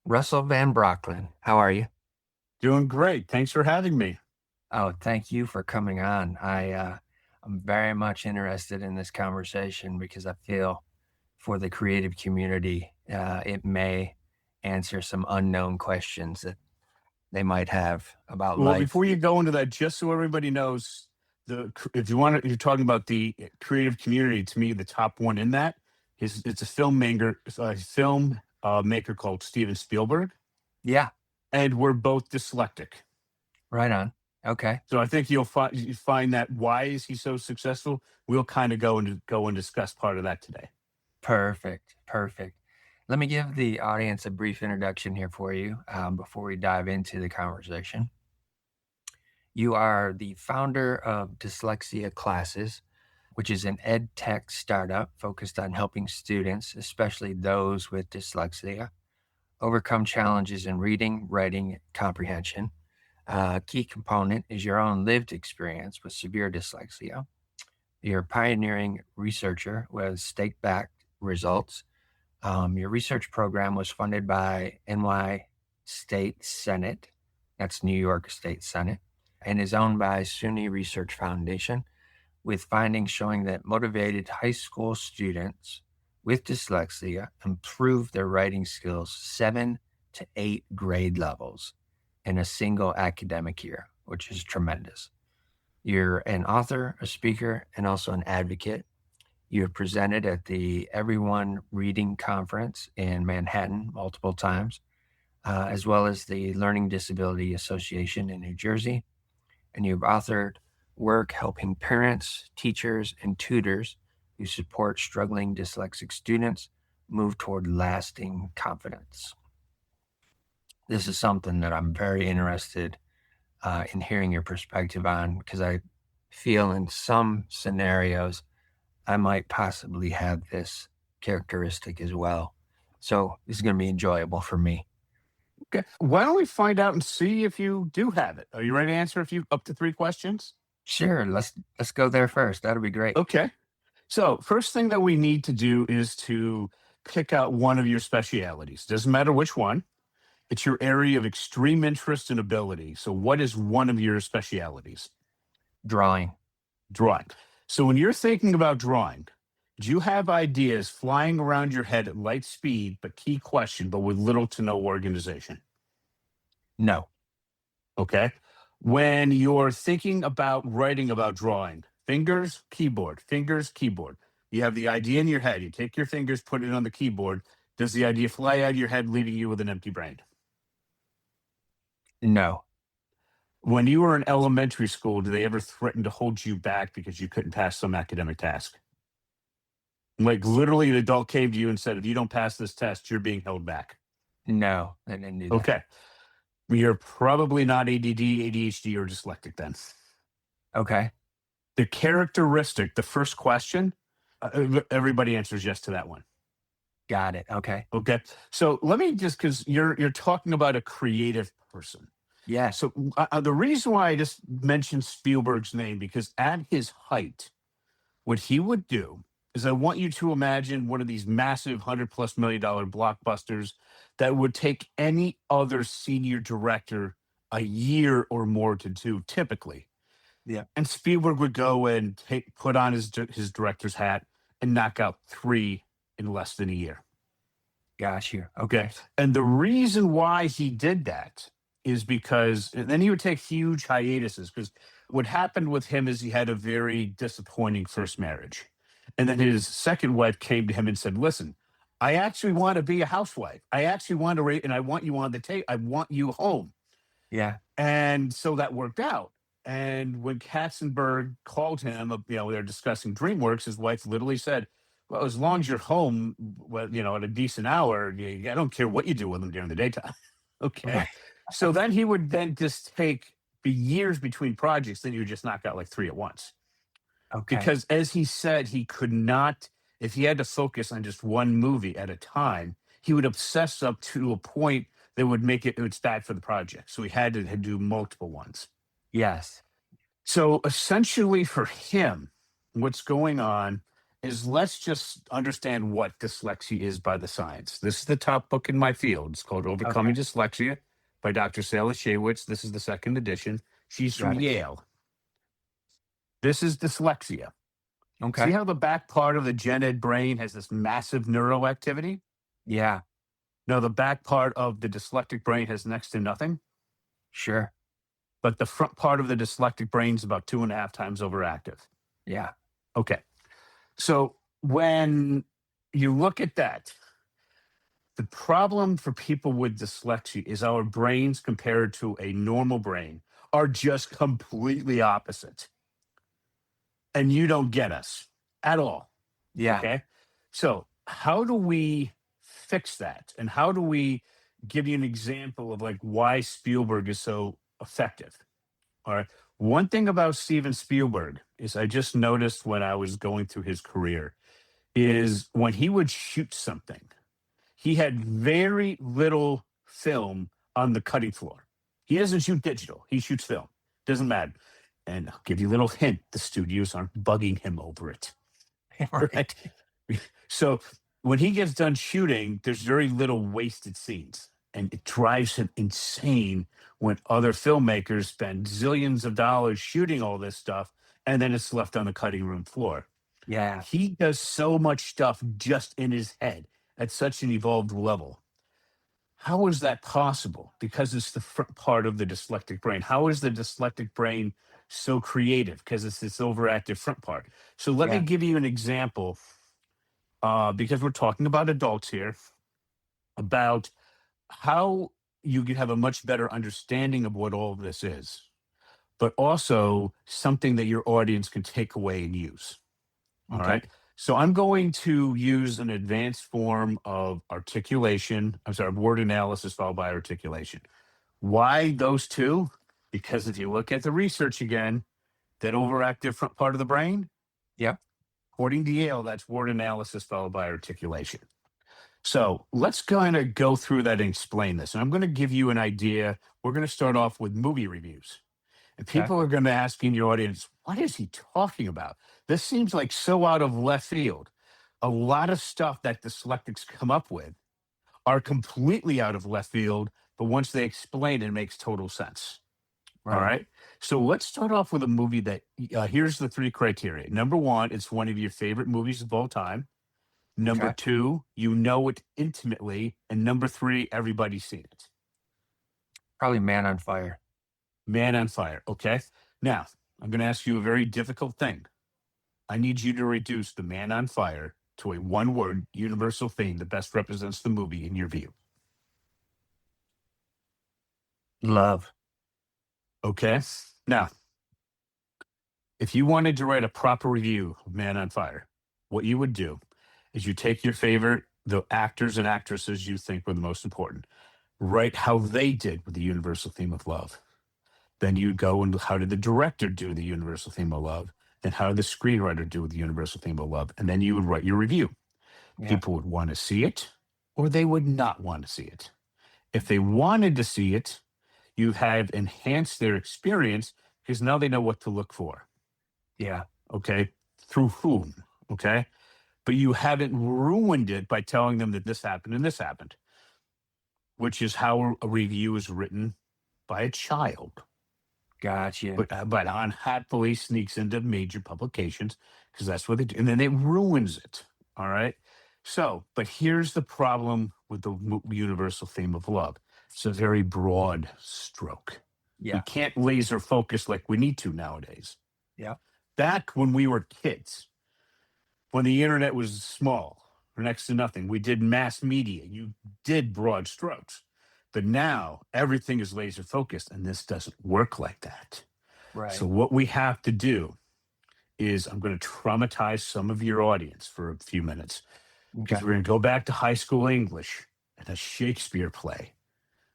Russell Van Brocklen. How are you? Doing great. Thanks for having me. Oh, thank you for coming on. I'm very much interested in this conversation because I feel for the creative community, it may answer some unknown questions that they might have about Well, life. before you go into that, just so everybody knows, if you want to, you're talking about the creative community. To me, the top one in that is it's a filmmaker, maker called Steven Spielberg, Yeah, and we're both dyslexic. right on. Okay, So I think you find that why is he so successful? We'll kind of go and discuss part of that today. perfect, perfect. Let me give the audience a brief introduction here for you before we dive into the conversation. You are the founder of Dyslexia Classes, which is an ed tech startup focused on helping students, especially those with dyslexia, overcome challenges in reading, writing, and comprehension. A key component is your own lived experience with severe dyslexia. You're a pioneering researcher with stake backed results. Your research program was funded by NY State Senate, that's New York State Senate, and is owned by SUNY Research Foundation, with findings showing that motivated high school students with dyslexia improve their writing skills 7 to 8 grade levels in a single academic year, which is tremendous. You're an author, a speaker, and also an advocate. You have presented at the Everyone Reading Conference in Manhattan multiple times, as well as the Learning Disability Association in New Jersey. And you've authored work helping parents, teachers, and tutors who support struggling dyslexic students move toward lasting confidence. This is something that I'm very interested in hearing your perspective on because I feel in some scenarios I might possibly have this characteristic as well. So this is going to be enjoyable for me. Okay. Why don't we find out and see if you do have it? Are you ready to answer a few up to three questions? Sure, let's go there first. That'll be great. Okay. So, first thing that we need to do is to pick out one of your specialities. Doesn't matter which one. It's your area of extreme interest and ability. So, what is one of your specialities? Drawing. Drawing. So, when you're thinking about drawing, do you have ideas flying around your head at light speed, but key question, but with little to no organization? No. Okay. When you're thinking about writing about drawing, fingers, keyboard. You have the idea in your head. You take your fingers, put it on the keyboard. Does the idea fly out of your head, leaving you with an empty brain? No. When you were in elementary school, do they ever threaten to hold you back because you couldn't pass some academic task? Like literally, an adult came to you and said, if you don't pass this test, you're being held back. No, I didn't do that. Okay. You're probably not ADD, ADHD, or dyslexic then. Okay. The characteristic, the first question, everybody answers yes to that one. Got it. Okay. Okay. So let me just, because you're talking about a creative person. Yeah. So the reason why I just mentioned Spielberg's name, because at his height, what he would do is I want you to imagine one of these massive $100+ million blockbusters that would take any other senior director a year or more to do typically. Yeah. And Spielberg would go and put on his director's hat and knock out three in less than a year. Gosh, you. Okay. Okay. And the reason why he did that is because, and then he would take huge hiatuses, because what happened with him is he had a very disappointing first marriage. And then his second wife came to him and said, listen, I actually want to be a housewife. I actually want to and I want you on the tape. I want you home. Yeah. And so that worked out. And when Katzenberg called him, they're discussing DreamWorks, his wife literally said, well, as long as you're home, at a decent hour, I don't care what you do with them during the daytime. Okay. Right. So then he would then just take the years between projects, then he would just knock out like three at once. Okay. Because as he said, he could not, if he had to focus on just one movie at a time, he would obsess up to a point that would make it's bad for the project. So he had to do multiple ones. Yes. So essentially for him, what's going on is let's just understand what dyslexia is by the science. This is the top book in my field. It's called Okay. Overcoming Dyslexia by Dr. Shaywitz. This is the second edition. She's from Got it. Yale. This is dyslexia. See Okay. how the back part of the gen ed brain has this massive neuroactivity? Yeah. No, the back part of the dyslexic brain has next to nothing, Sure. but the front part of the dyslexic brain is about 2.5 times overactive. Yeah. Okay. So when you look at that, the problem for people with dyslexia is our brains compared to a normal brain are just completely opposite. And you don't get us at all. Yeah. Okay. So, how do we fix that? And how do we give you an example of like why Spielberg is so effective? All right. One thing about Steven Spielberg is I just noticed when I was going through his career is when he would shoot something, he had very little film on the cutting floor. He doesn't shoot digital, he shoots film. Doesn't matter. And I'll give you a little hint the studios aren't bugging him over it. Right. Right. So when he gets done shooting, there's very little wasted scenes. And it drives him insane when other filmmakers spend zillions of dollars shooting all this stuff and then it's left on the cutting room floor. Yeah. He does so much stuff just in his head at such an evolved level. How is that possible? Because it's the front part of the dyslexic brain. How is the dyslexic brain so creative? Because it's this overactive front part. So let me Yeah. give you an example, because we're talking about adults here, about how you can have a much better understanding of what all of this is, but also something that your audience can take away and use. All Okay. right. So I'm going to use an advanced form of articulation. I'm sorry, word analysis followed by articulation. Why those two? Because if you look at the research again, that overactive front part of the brain, Yep. according to Yale, that's word analysis followed by articulation. So let's kind of go through that and explain this. And I'm going to give you an idea. We're going to start off with movie reviews. And Okay. people are going to ask in your audience, what is he talking about? This seems like so out of left field. A lot of stuff that dyslexics come up with are completely out of left field, but once they explain it, it makes total sense. All Right. right. So let's start off with a movie that here's the 3 criteria. Number 1, it's one of your favorite movies of all time. Number Okay. 2, you know it intimately. And number 3, everybody's seen it. Probably Man on Fire. Man on Fire. Okay. Now, I'm going to ask you a very difficult thing. I need you to reduce the Man on Fire to a one-word universal theme that best represents the movie in your view. Love. Okay. Now, if you wanted to write a proper review of Man on Fire, what you would do is you take your favorite, the actors and actresses you think were the most important, write how they did with the universal theme of love. Then you go and how did the director do the universal theme of love? Then how did the screenwriter do with the universal theme of love? And then you would write your review. Yeah. People would want to see it or they would not want to see it. If they wanted to see it, you have enhanced their experience because now they know what to look for. Yeah. Okay. Through whom? Okay. But you haven't ruined it by telling them that this happened and this happened, which is how a review is written by a child. Gotcha. But unhappily sneaks into major publications because that's what they do. And then it ruins it. All right. So, but here's the problem with the universal theme of love. It's a very broad stroke. We Yeah. can't laser focus like we need to nowadays. Yeah. Back when we were kids, when the internet was small or next to nothing, we did mass media. You did broad strokes. But now everything is laser focused, and this doesn't work like that. Right. So, what we have to do is I'm going to traumatize some of your audience for a few minutes because Okay. we're going to go back to high school English and a Shakespeare play.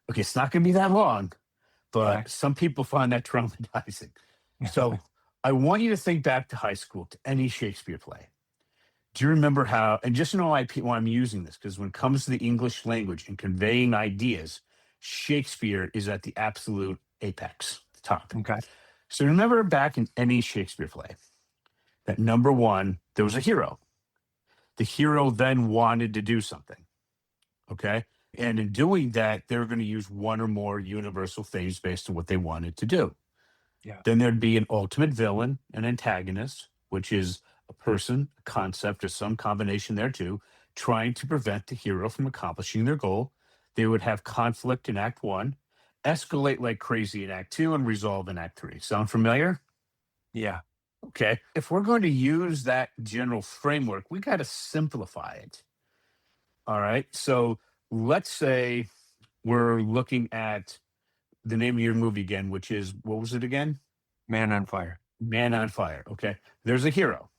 Okay, it's not going to be that long, but Okay. some people find that traumatizing. So, I want you to think back to high school, to any Shakespeare play. Do you remember how, and just know why I'm using this, because when it comes to the English language and conveying ideas, Shakespeare is at the absolute apex, the top. Okay. So remember back in any Shakespeare play that number 1, there was a hero. The hero then wanted to do something. Okay. And in doing that, they're going to use one or more universal themes based on what they wanted to do. Yeah. Then there'd be an ultimate villain, an antagonist, which is a person, a concept, or some combination there too, trying to prevent the hero from accomplishing their goal. They would have conflict in Act One, escalate like crazy in Act Two, and resolve in Act Three. Sound familiar? Yeah. Okay. If we're going to use that general framework, we got to simplify it. All right. So let's say we're looking at the name of your movie again, which is, what was it again? Man on Fire. Man on Fire. Okay. There's a hero.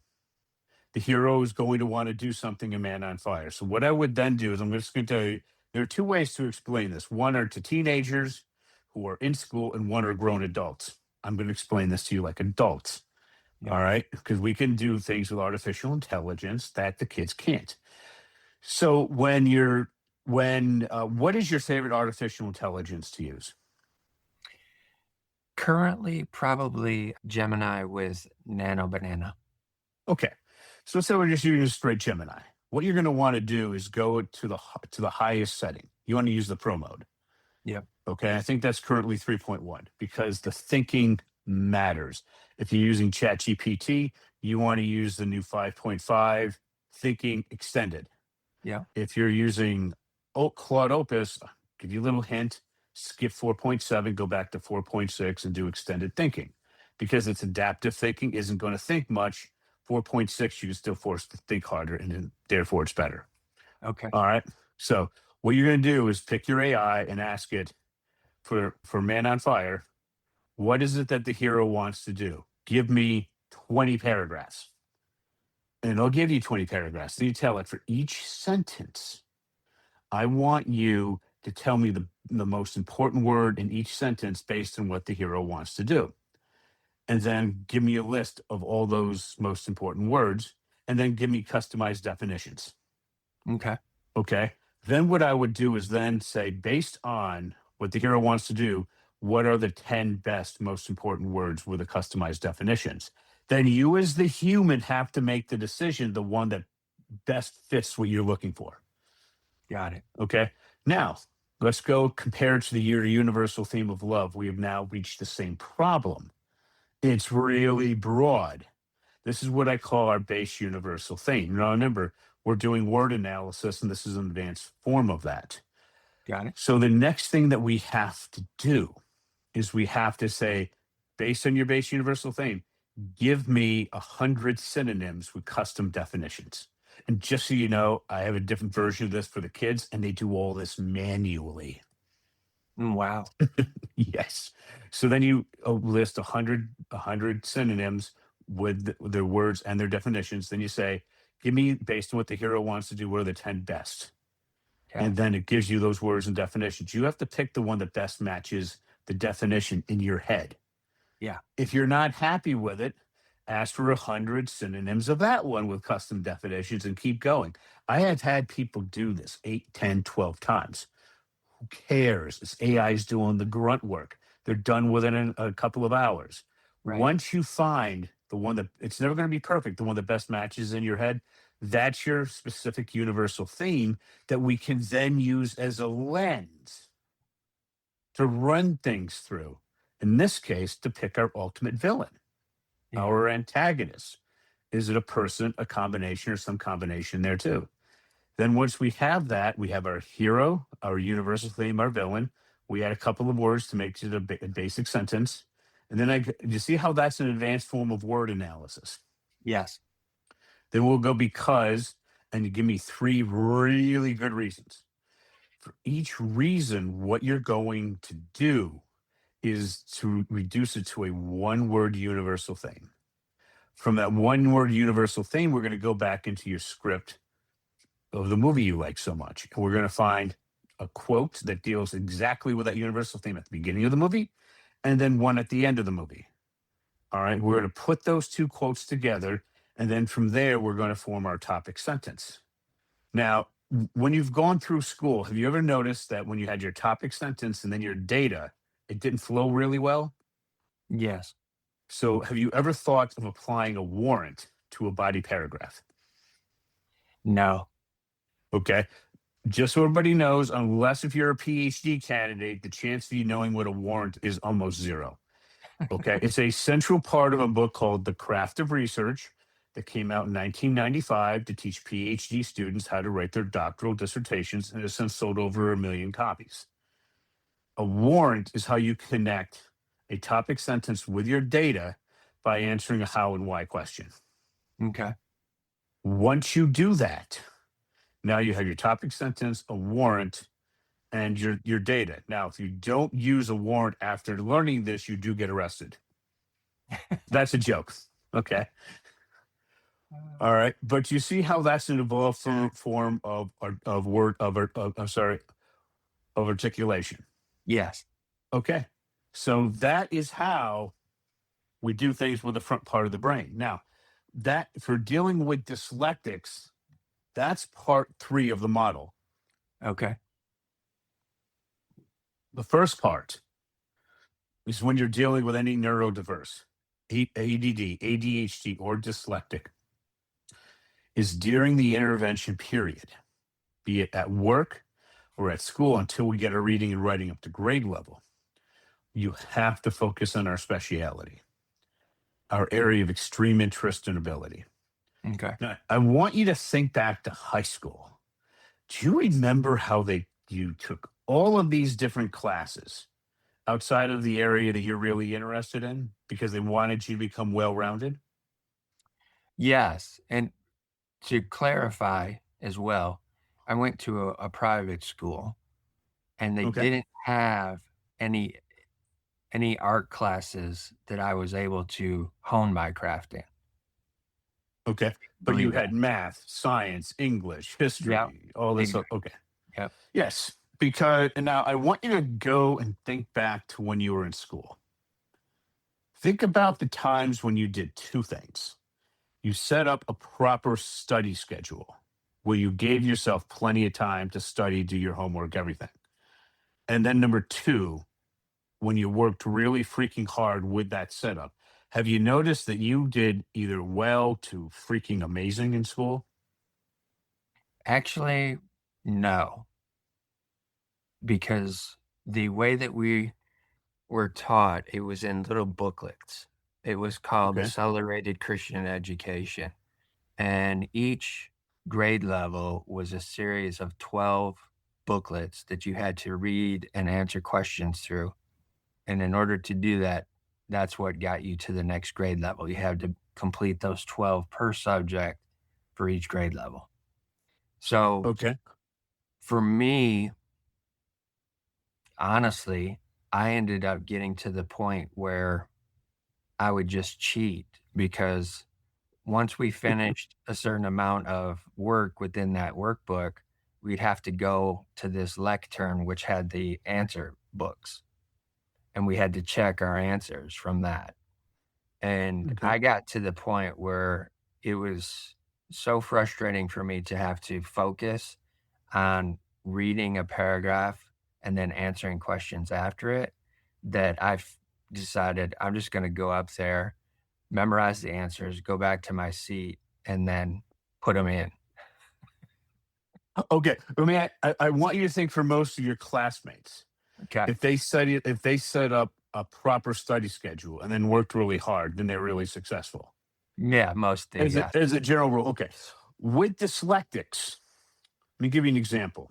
The hero is going to want to do something in Man on Fire. So what I would then do is I'm just going to tell you there are two ways to explain this. One are to teenagers who are in school, and one are grown adults. I'm going to explain this to you like adults. Yeah. All right. Because we can do things with artificial intelligence that the kids can't. So what is your favorite artificial intelligence to use? Currently, probably Gemini with Nano Banana. Okay. So let's say we're just using straight Gemini. What you're going to want to do is go to the highest setting. You want to use the pro mode. Yep. Okay. I think that's currently 3.1 because the thinking matters. If you're using ChatGPT, you want to use the new 5.5 thinking extended. Yeah. If you're using Claude Opus, give you a little hint, skip 4.7, go back to 4.6 and do extended thinking. Because it's adaptive thinking, isn't going to think much. 4.6, you can still force to think harder, and then therefore it's better. Okay. All right. So what you're going to do is pick your AI and ask it for Man on Fire, what is it that the hero wants to do? Give me 20 paragraphs. And it'll give you 20 paragraphs. Then you tell it for each sentence, I want you to tell me the most important word in each sentence based on what the hero wants to do. And then give me a list of all those most important words, and then give me customized definitions. Okay. Okay. Then what I would do is then say, based on what the hero wants to do, what are the 10 best, most important words with the customized definitions? Then you, as the human, have to make the decision, the one that best fits what you're looking for. Got it. Okay. Now, let's go compare to the universal theme of love. We have now reached the same problem. It's really broad. This is what I call our base universal theme. Now, remember, we're doing word analysis, and this is an advanced form of that. Got it. So the next thing that we have to do is we have to say, based on your base universal theme, give me 100 synonyms with custom definitions. And just so you know, I have a different version of this for the kids, and they do all this manually. Wow. Yes. So then you list 100 synonyms with their words and their definitions. Then you say, give me, based on what the hero wants to do, what are the 10 best? Okay. And then it gives you those words and definitions. You have to pick the one that best matches the definition in your head. Yeah. If you're not happy with it, ask for 100 synonyms of that one with custom definitions and keep going. I have had people do this 8, 10, 12 times. Who cares? This AI is doing the grunt work. They're done within a couple of hours. Right. Once you find the one that, it's never going to be perfect, the one that best matches in your head, that's your specific universal theme that we can then use as a lens to run things through. In this case, to pick our ultimate villain, Yeah. our antagonist. Is it a person, a combination, or some combination there too? Then once we have that, we have our hero, our universal theme, our villain. We add a couple of words to make it a basic sentence. And then you see how that's an advanced form of word analysis. Yes. Then we'll go because, and you give me 3 really good reasons. For each reason, what you're going to do is to reduce it to a one-word universal theme. From that one-word universal theme, we're going to go back into your script of the movie you like so much. And we're going to find a quote that deals exactly with that universal theme at the beginning of the movie, and then one at the end of the movie. All right. We're going to put those 2 quotes together. And then from there, we're going to form our topic sentence. Now, when you've gone through school, have you ever noticed that when you had your topic sentence and then your data, it didn't flow really well? Yes. So have you ever thought of applying a warrant to a body paragraph? No. Okay. Just so everybody knows, unless if you're a PhD candidate, the chance of you knowing what a warrant is almost zero. Okay. It's a central part of a book called The Craft of Research that came out in 1995 to teach PhD students how to write their doctoral dissertations and has since sold over 1 million copies. A warrant is how you connect a topic sentence with your data by answering a how and why question. Okay. Once you do that, now you have your topic sentence, a warrant, and your data. Now, if you don't use a warrant after learning this, you do get arrested. That's a joke. Okay. All right. But you see how that's an evolved form of word of sorry, of articulation. Yes. Okay. So that is how we do things with the front part of the brain. Now, that for dealing with dyslectics, that's part 3 of the model. Okay. The first part is when you're dealing with any neurodiverse, ADD, ADHD, or dyslectic, is during the intervention period, be it at work or at school until we get our reading and writing up to grade level. You have to focus on our speciality, our area of extreme interest and ability. Okay. Now, I want you to think back to high school. Do you remember how you took all of these different classes outside of the area that you're really interested in because they wanted you to become well-rounded? Yes. And to clarify as well, I went to a private school and they Okay. didn't have any any art classes that I was able to hone my craft in. Okay. But you Believe that. had math, science, English, Yeah. history, all this. Exactly. Okay. Yep. Yes. Because and now I want you to go and think back to when you were in school. Think about the times when you did two things. You set up a proper study schedule where you gave yourself plenty of time to study, do your homework, everything. And then number two, when you worked really freaking hard with that setup, have you noticed that you did either well to freaking amazing in school? Actually, no, because the way that we were taught, it was in little booklets. It was called Okay. Accelerated Christian Education, and each grade level was a series of 12 booklets that you had to read and answer questions through, and in order to do that, that's what got you to the next grade level. You had to complete those 12 per subject for each grade level. So, Okay. for me, honestly, I ended up getting to the point where I would just cheat because once we finished a certain amount of work within that workbook, we'd have to go to this lectern, which had the answer books, and we had to check our answers from that. And Okay. I got to the point where it was so frustrating for me to have to focus on reading a paragraph and then answering questions after it that I've decided I'm just gonna go up there, memorize the answers, go back to my seat, and then put them in. Okay. I want you to think for most of your classmates, Okay. if they set up a proper study schedule and then worked really hard, then they're really successful. Yeah, most do, yes. As a general rule. Okay. With dyslectics, let me give you an example.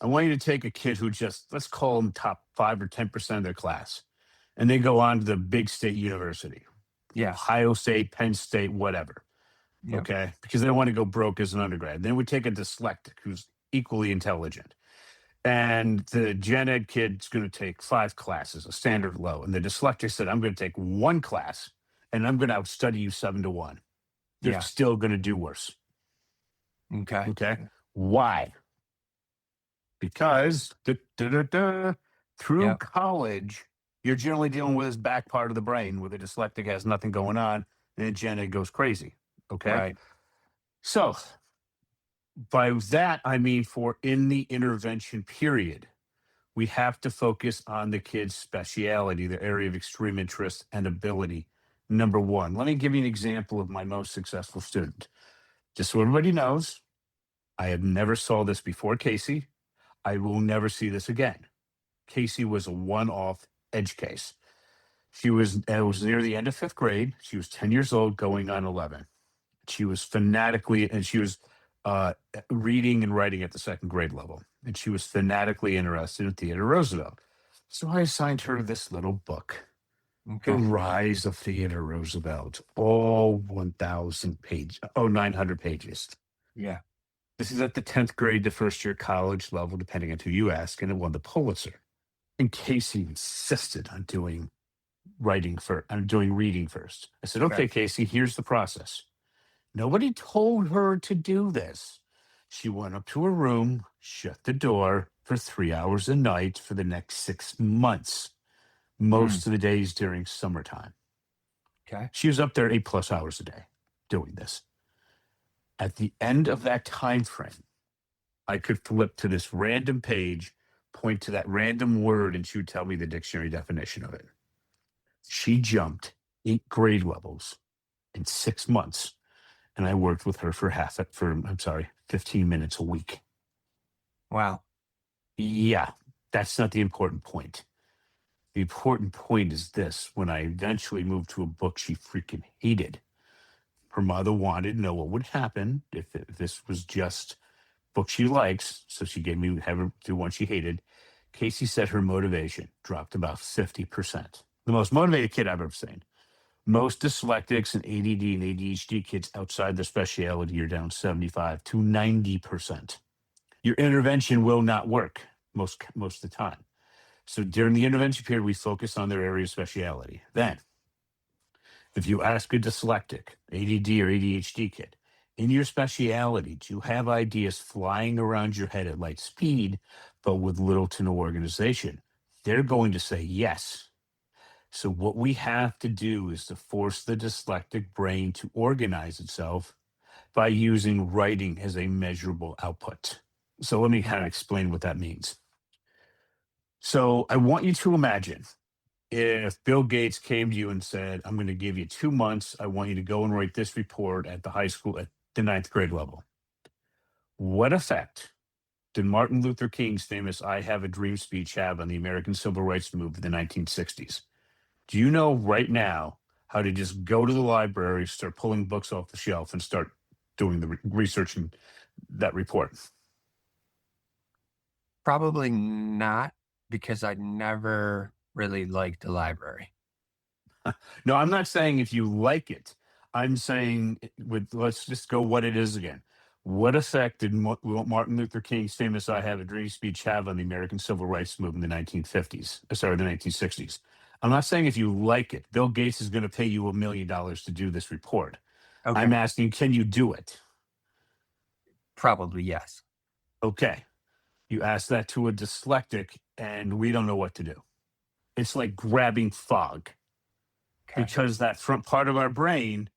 I want you to take a kid who just, let's call them top 5 or 10% of their class, and they go on to the big state university, Yeah, Ohio State, Penn State, whatever. yep, Okay. Because they don't want to go broke as an undergrad. Then we take a dyslectic who's equally intelligent. And the gen ed kid's going to take 5 classes, a standard low. And the dyslectic said, I'm going to take 1 class and I'm going to outstudy you 7 to 1. They're yeah, still going to do worse. okay, Okay. Why? Because through yep, college, you're generally dealing with this back part of the brain where the dyslectic has nothing going on and the gen ed goes crazy. Okay. right, So by that, I mean for in the intervention period, we have to focus on the kid's speciality, their area of extreme interest and ability. Number one, let me give you an example of my most successful student. Just so everybody knows, I have never saw this before Casey. I will never see this again. Casey was a one-off edge case. It was near the end of fifth grade. She was 10 years old, going on 11. She was fanatically, and she was reading and writing at the second grade level. And she was fanatically interested in Theodore Roosevelt. So I assigned her this little book, The Okay. Rise of Theodore Roosevelt, all 900 pages. Yeah. This is at the 10th grade to first year college level, depending on who you ask, and it won the Pulitzer. And Casey insisted on doing reading first. I said, Okay. okay, Casey, here's the process. Nobody told her to do this. She went up to her room, shut the door for 3 hours a night for the next 6 months, most of the days during summertime. Okay. She was up there 8+ hours a day doing this. At the end of that time frame, I could flip to this random page, point to that random word, and she would tell me the dictionary definition of it. She jumped 8 grade levels in 6 months, and I worked with her for 15 minutes a week. Wow. Yeah, that's not the important point. The important point is this: when I eventually moved to a book she freaking hated, her mother wanted to know what would happen if this was just book she likes, so she have her do one she hated. Casey said her motivation dropped about 50%. The most motivated kid I've ever seen. Most dyslexics and ADD and ADHD kids outside their specialty are down 75 to 90%. Your intervention will not work most of the time. So during the intervention period, we focus on their area of speciality. Then, if you ask a dyslexic, ADD or ADHD kid, in your speciality, do you have ideas flying around your head at light speed, but with little to no organization? They're going to say yes. So what we have to do is to force the dyslexic brain to organize itself by using writing as a measurable output. So let me kind of explain what that means. So I want you to imagine if Bill Gates came to you and said, I'm going to give you 2 months. I want you to go and write this report at the high school at the 9th grade level. What effect did Martin Luther King's famous I Have a Dream speech have on the American Civil Rights Movement in the 1960s? Do you know right now how to just go to the library, start pulling books off the shelf, and start doing the research in that report? Probably not, because I never really liked the library. No, I'm not saying if you like it. I'm saying let's just go what it is again. What effect did Martin Luther King's famous I Have a Dream speech have on the American Civil Rights Movement in the 1950s? Sorry, the 1960s. I'm not saying if you like it. Bill Gates is going to pay you $1 million to do this report. Okay. I'm asking, can you do it? Probably yes. Okay. You ask that to a dyslexic, and we don't know what to do. It's like grabbing fog. Okay. Because that front part of our brain,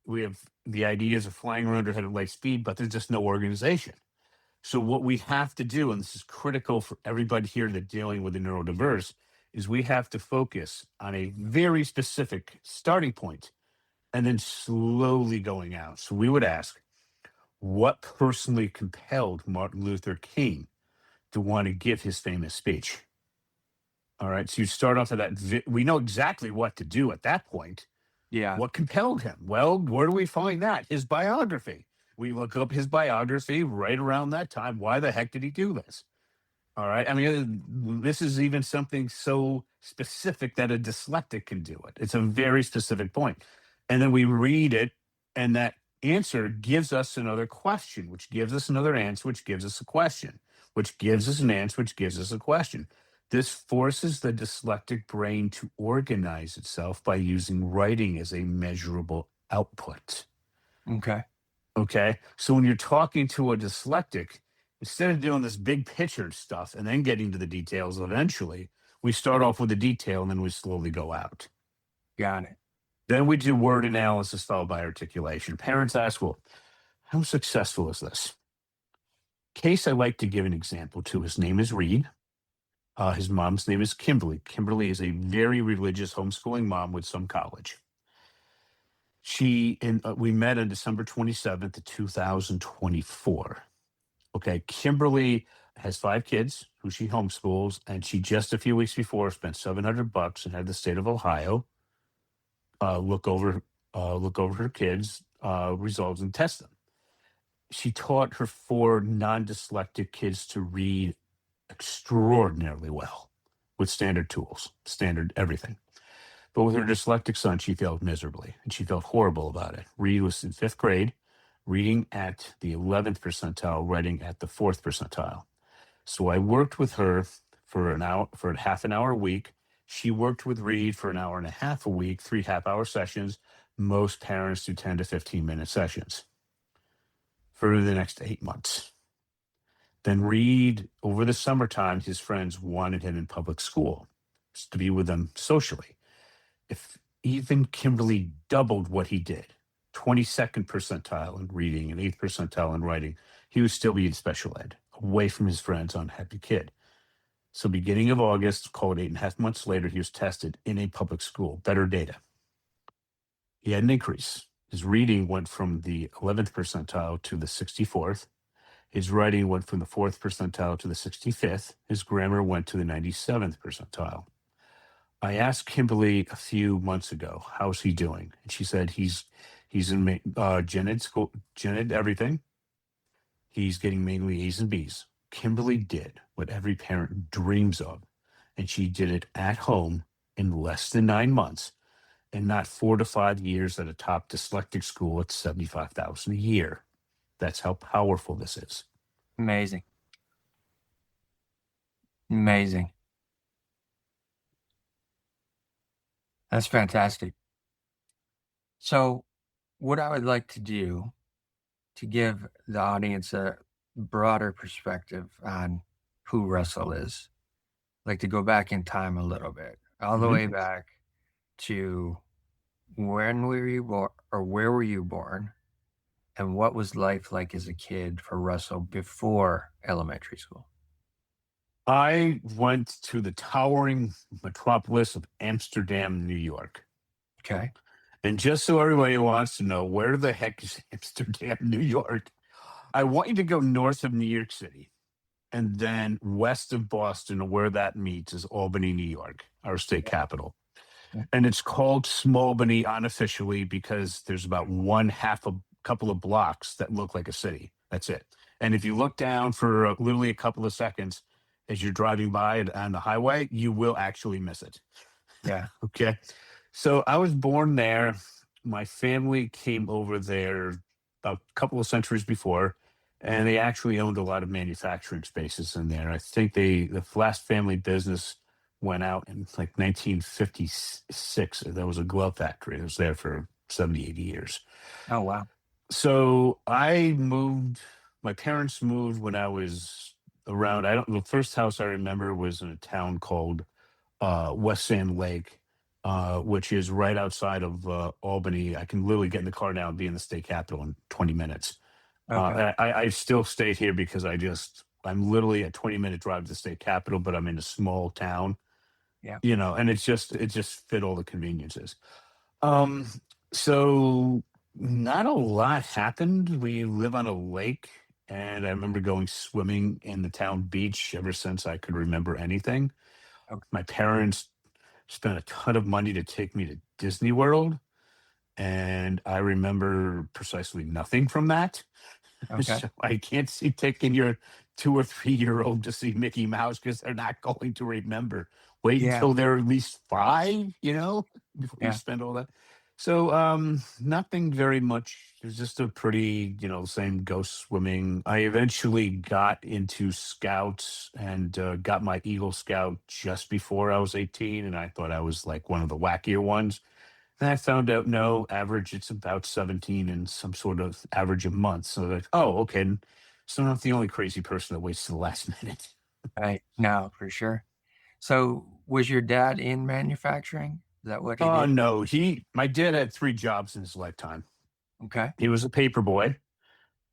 we have the ideas of flying around our head at light speed, but there's just no organization. So what we have to do, and this is critical for everybody here that's dealing with the neurodiverse, is we have to focus on a very specific starting point and then slowly going out. So we would ask, what personally compelled Martin Luther King to want to give his famous speech? All right. So you start off at that. We know exactly what to do at that point. Yeah. What compelled him? Well, where do we find that? His biography. We look up his biography right around that time. Why the heck did he do this? All right. I mean, this is even something so specific that a dyslexic can do it. It's a very specific point. And then we read it, and that answer gives us another question, which gives us another answer, which gives us a question, which gives us an answer, which gives us a question. This forces the dyslexic brain to organize itself by using writing as a measurable output. Okay. Okay. So when you're talking to a dyslexic, instead of doing this big picture stuff and then getting to the details eventually, we start off with the detail and then we slowly go out. Got it. Then we do word analysis followed by articulation. Parents ask, well, how successful is this? Case I like to give an example to. His name is Reed. His mom's name is Kimberly. Kimberly is a very religious homeschooling mom with some college. We met on December 27th, 2024. Okay, Kimberly has 5 kids who she homeschools, and she just a few weeks before spent $700 and had the state of Ohio uh, look over look over her kids' results and test them. She taught her 4 non-dyslexic kids to read extraordinarily well with standard tools, standard everything. But with her dyslexic son, she failed miserably, and she felt horrible about it. Reed was in 5th grade, reading at the 11th percentile, writing at the 4th percentile. So I worked with her for an hour, for half an hour a week. She worked with Reed for an hour and a half a week, 3 half-hour sessions. Most parents do 10 to 15-minute sessions for the next 8 months. Then Reed, over the summertime, his friends wanted him in public school to be with them socially. If even Kimberly doubled what he did, 22nd percentile in reading and 8th percentile in writing, he would still be in special ed, away from his friends, unhappy kid. So beginning of August, call it 8.5 months later, he was tested in a public school, better data. He had an increase. His reading went from the 11th percentile to the 64th. His writing went from the 4th percentile to the 65th. His grammar went to the 97th percentile. I asked Kimberly a few months ago, how's he doing? And she said he's in gen ed school, gen ed everything. He's getting mainly A's and B's. Kimberly did what every parent dreams of, and she did it at home in less than 9 months, and not 4 to 5 years at a top dyslexic school at 75,000 a year. That's how powerful this is. Amazing. Amazing. That's fantastic. So, what I would like to do to give the audience a broader perspective on who Russell is, I'd like to go back in time a little bit, all the way back to when were you born, or where were you born, and what was life like as a kid for Russell before elementary school? I went to the towering metropolis of Amsterdam, New York. Okay. And just so everybody wants to know, where the heck is Amsterdam, New York? I want you to go north of New York City, and then west of Boston, where that meets, is Albany, New York, our state capital. Yeah. And it's called Smallbany unofficially because there's about one half a couple of blocks that look like a city. That's it. And if you look down for literally a couple of seconds as you're driving by it on the highway, you will actually miss it. Yeah. Okay. So I was born there. My family came over there a couple of centuries before, and they actually owned a lot of manufacturing spaces in there. I think the last family business went out in like 1956. There was a glove factory. It was there for 70, 80 years. Oh, wow. So my parents moved when I was around, the first house I remember was in a town called West Sand Lake, which is right outside of Albany. I can literally get in the car now and be in the state capitol in 20 minutes. Okay. I still stayed here because I'm literally a 20-minute drive to the state capitol, but I'm in a small town, Yeah. and it just fit all the conveniences. Um, so not a lot happened. We live on a lake, and I remember going swimming in the town beach ever since I could remember anything. Okay. My parents spent a ton of money to take me to Disney World, and I remember precisely nothing from that. Okay. So I can't see taking your 2 or 3 year old to see Mickey Mouse because they're not going to remember. Wait Yeah. until they're at least 5, before you Yeah. spend all that. So nothing very much. It was just a pretty, same ghost swimming. I eventually got into scouts and got my Eagle Scout just before I was 18, and I thought I was like one of the wackier ones. And I found out, no, average, it's about 17 and some sort of average a month. So like, oh, okay. So I'm not the only crazy person that waits to the last minute. Right. No, for sure. So, was your dad in manufacturing? Is that what he Oh, did? no. My dad had 3 jobs in his lifetime. Okay. He was a paper boy.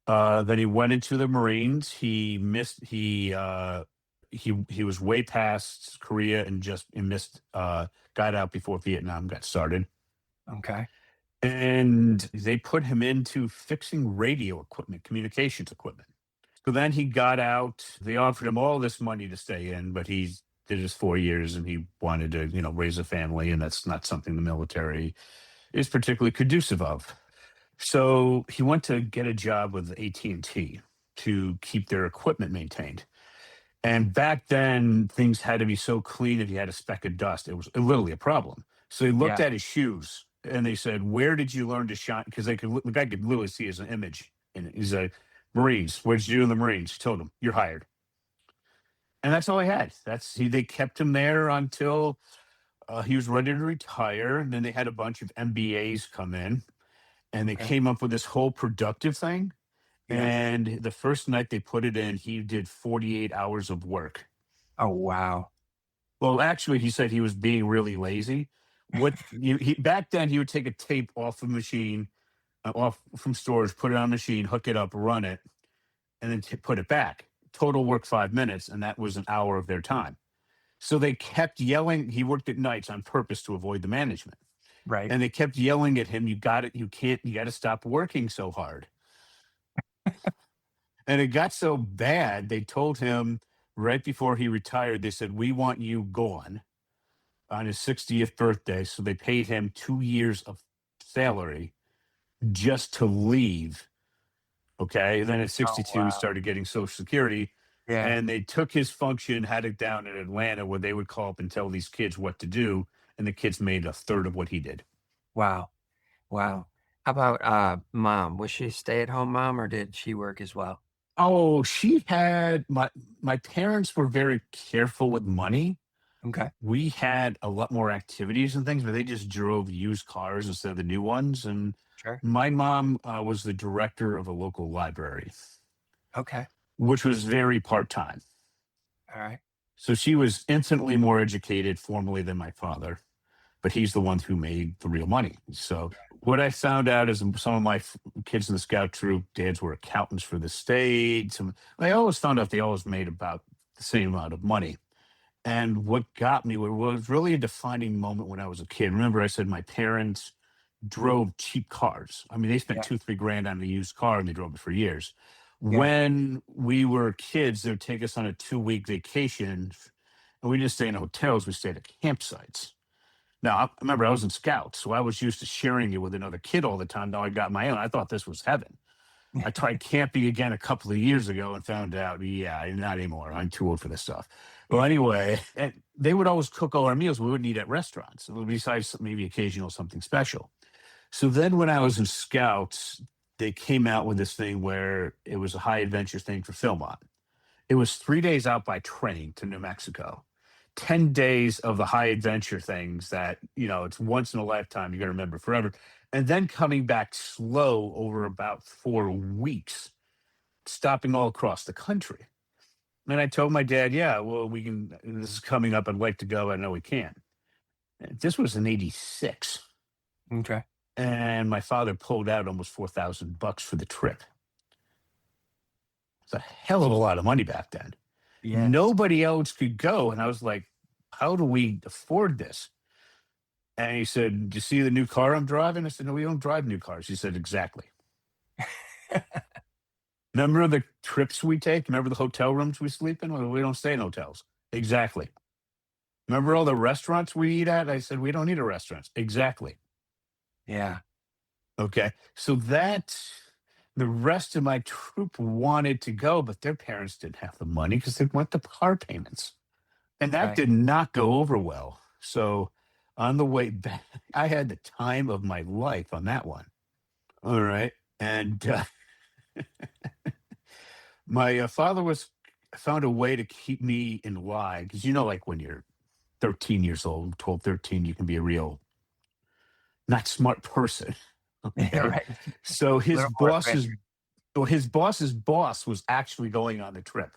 Then he went into the Marines. He missed, he was way past Korea and missed, got out before Vietnam got started. Okay. And they put him into fixing radio equipment, communications equipment. So then he got out. They offered him all this money to stay in, but he did his 4 years and he wanted to, raise a family. And that's not something the military is particularly conducive of. So he went to get a job with AT&T to keep their equipment maintained. And back then, things had to be so clean if you had a speck of dust, it was literally a problem. So they looked Yeah. at his shoes and they said, "Where did you learn to shine?" Because the guy could literally see his image. And he's like, "Marines. What did you do in the Marines?" He told him, "You're hired." And that's all he had. They kept him there until he was ready to retire. And then they had a bunch of MBAs come in and they Okay. came up with this whole productive thing. Yeah. And the first night they put it in, he did 48 hours of work. Oh, wow. Well, actually, he said he was being really lazy. Back then he would take a tape off the machine, off from storage, put it on a machine, hook it up, run it, and then put it back. Total work 5 minutes, and that was an hour of their time. So they kept yelling. He worked at nights on purpose to avoid the management, Right. and they kept yelling at him. You got it. You can't. You got to stop working so hard. And it got so bad, they told him right before he retired, they said, "We want you gone on his 60th birthday." So they paid him 2 years of salary just to leave. Okay. And then at Oh, 62, he wow. started getting Social Security. Yeah. And they took his function, had it down in Atlanta where they would call up and tell these kids what to do. And the kids made a third of what he did. Wow. Wow. How about mom? Was she a stay-at-home mom or did she work as well? Oh, she had my parents were very careful with money. Okay. We had a lot more activities and things, but they just drove used cars instead of the new ones. And Sure. my mom was the director of a local library, Okay. which was very part time. All right. So she was infinitely more educated formally than my father, but he's the one who made the real money. So what I found out is some of my kids in the scout troop, dads were accountants for the state. I always found out they always made about the same amount of money. And what got me was really a defining moment when I was a kid. Remember, I said my parents drove cheap cars. I mean, they spent Yeah. 2, 3 grand on a used car and they drove it for years. Yeah. When we were kids, they would take us on a 2 week vacation and we didn't stay in hotels, we stayed at campsites. Now, I remember I was in scouts, so I was used to sharing it with another kid all the time. Now I got my own. I thought this was heaven. I tried camping again a couple of years ago and found out, yeah, not anymore. I'm too old for this stuff. Well, anyway, and they would always cook all our meals. We wouldn't eat at restaurants, besides maybe occasional something special. So then when I was in Scouts, they came out with this thing where it was a high adventure thing for Philmont. It was 3 days out by train to New Mexico. 10 days of the high adventure things that, it's once in a lifetime. You're going to remember forever. And then coming back slow over about 4 weeks, stopping all across the country. And I told my dad, yeah, well, this is coming up. I'd like to go. I know we can. And this was in 86. Okay. And my father pulled out almost $4,000 for the trip. It's a hell of a lot of money back then. Yes. Nobody else could go. And I was like, how do we afford this? And he said, "Do you see the new car I'm driving?" I said, "No, we don't drive new cars." He said, "Exactly. Remember the trips we take? Remember the hotel rooms we sleep in? Well, we don't stay in hotels." "Exactly. Remember all the restaurants we eat at?" I said, "We don't eat at restaurants." "Exactly." Yeah. Okay. So the rest of my troop wanted to go, but their parents didn't have the money because they went the car payments. And that Right. did not go over well. So on the way back, I had the time of my life on that one. All right. And my father found a way to keep me in line because, like when you're 13 years old, 12, 13, you can be a real not smart person. Yeah. Okay. Right. So A little more adventure. his boss's boss was actually going on the trip.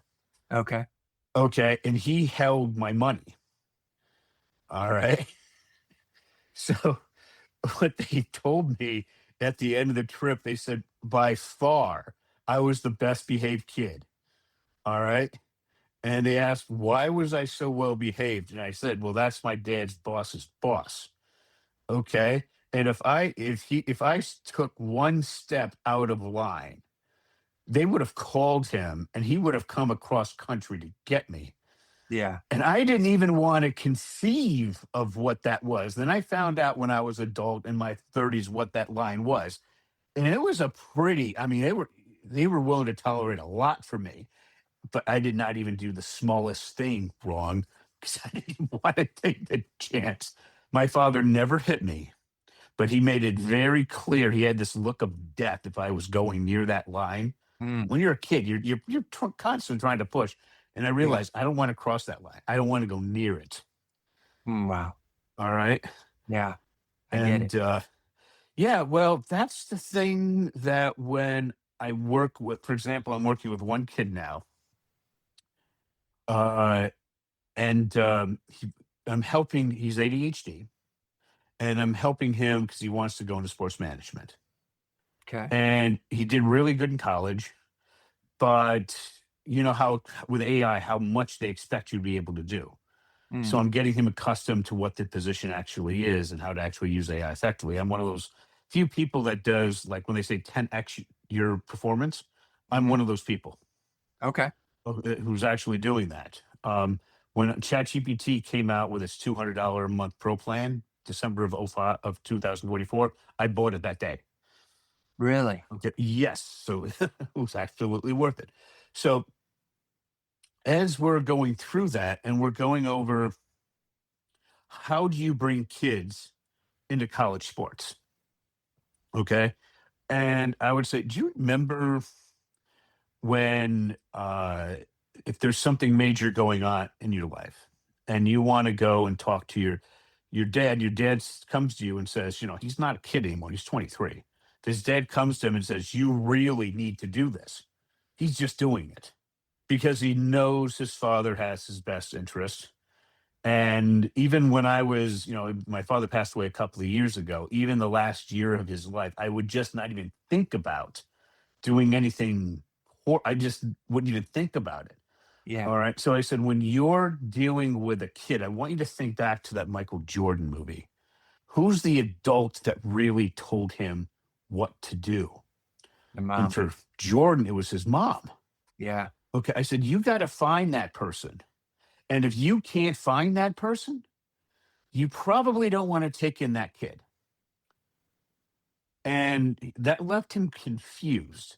Okay. Okay. And he held my money. All right. So what they told me at the end of the trip, they said, by far, I was the best behaved kid. All right. And they asked, why was I so well behaved? And I said, well, that's my dad's boss's boss. Okay. And if I took one step out of line, they would have called him and he would have come across country to get me. Yeah. And I didn't even want to conceive of what that was. Then I found out when I was adult in my 30s what that line was. And it was a pretty, I mean, they were willing to tolerate a lot for me, but I did not even do the smallest thing wrong because I didn't want to take the chance. My father never hit me, but he made it very clear he had this look of death if I was going near that line. Mm, When you're a kid, you're constantly trying to push, and I yeah. realized I don't want to cross that line. I don't want to go near it. Wow. All right, Yeah. I get it. and yeah, well, that's the thing that when I work with, for example, I'm working with one kid now, uh, and I'm helping. He's ADHD, and I'm helping him because he wants to go into sports management. Okay. And he did really good in college, but you know how with AI, how much they expect you to be able to do. So Mm, I'm getting him accustomed to what the position actually is and how to actually use AI effectively. I'm one of those few people that does, like when they say 10x your performance, I'm mhm. one of those people Okay. who's actually doing that. When ChatGPT came out with its $200 a month pro plan, December of 05, of 2024, I bought it that day. Really? Okay. Yes. So it was absolutely worth it. So as we're going through that and we're going over how do you bring kids into college sports? Okay. And I would say, do you remember when, if there's something major going on in your life and you want to go and talk to your dad comes to you and says, he's not a kid anymore. He's 23. His dad comes to him and says, you really need to do this. He's just doing it because he knows his father has his best interest. And even when I was, my father passed away a couple of years ago, even the last year of his life, I would just not even think about doing anything. I just wouldn't even think about it. Yeah. All right. So I said, when you're dealing with a kid, I want you to think back to that Michael Jordan movie. Who's the adult that really told him what to do? The And mom. for Jordan, it was his mom. Yeah. Okay. I said, you got to find that person. And if you can't find that person, you probably don't want to take in that kid. And that left him confused.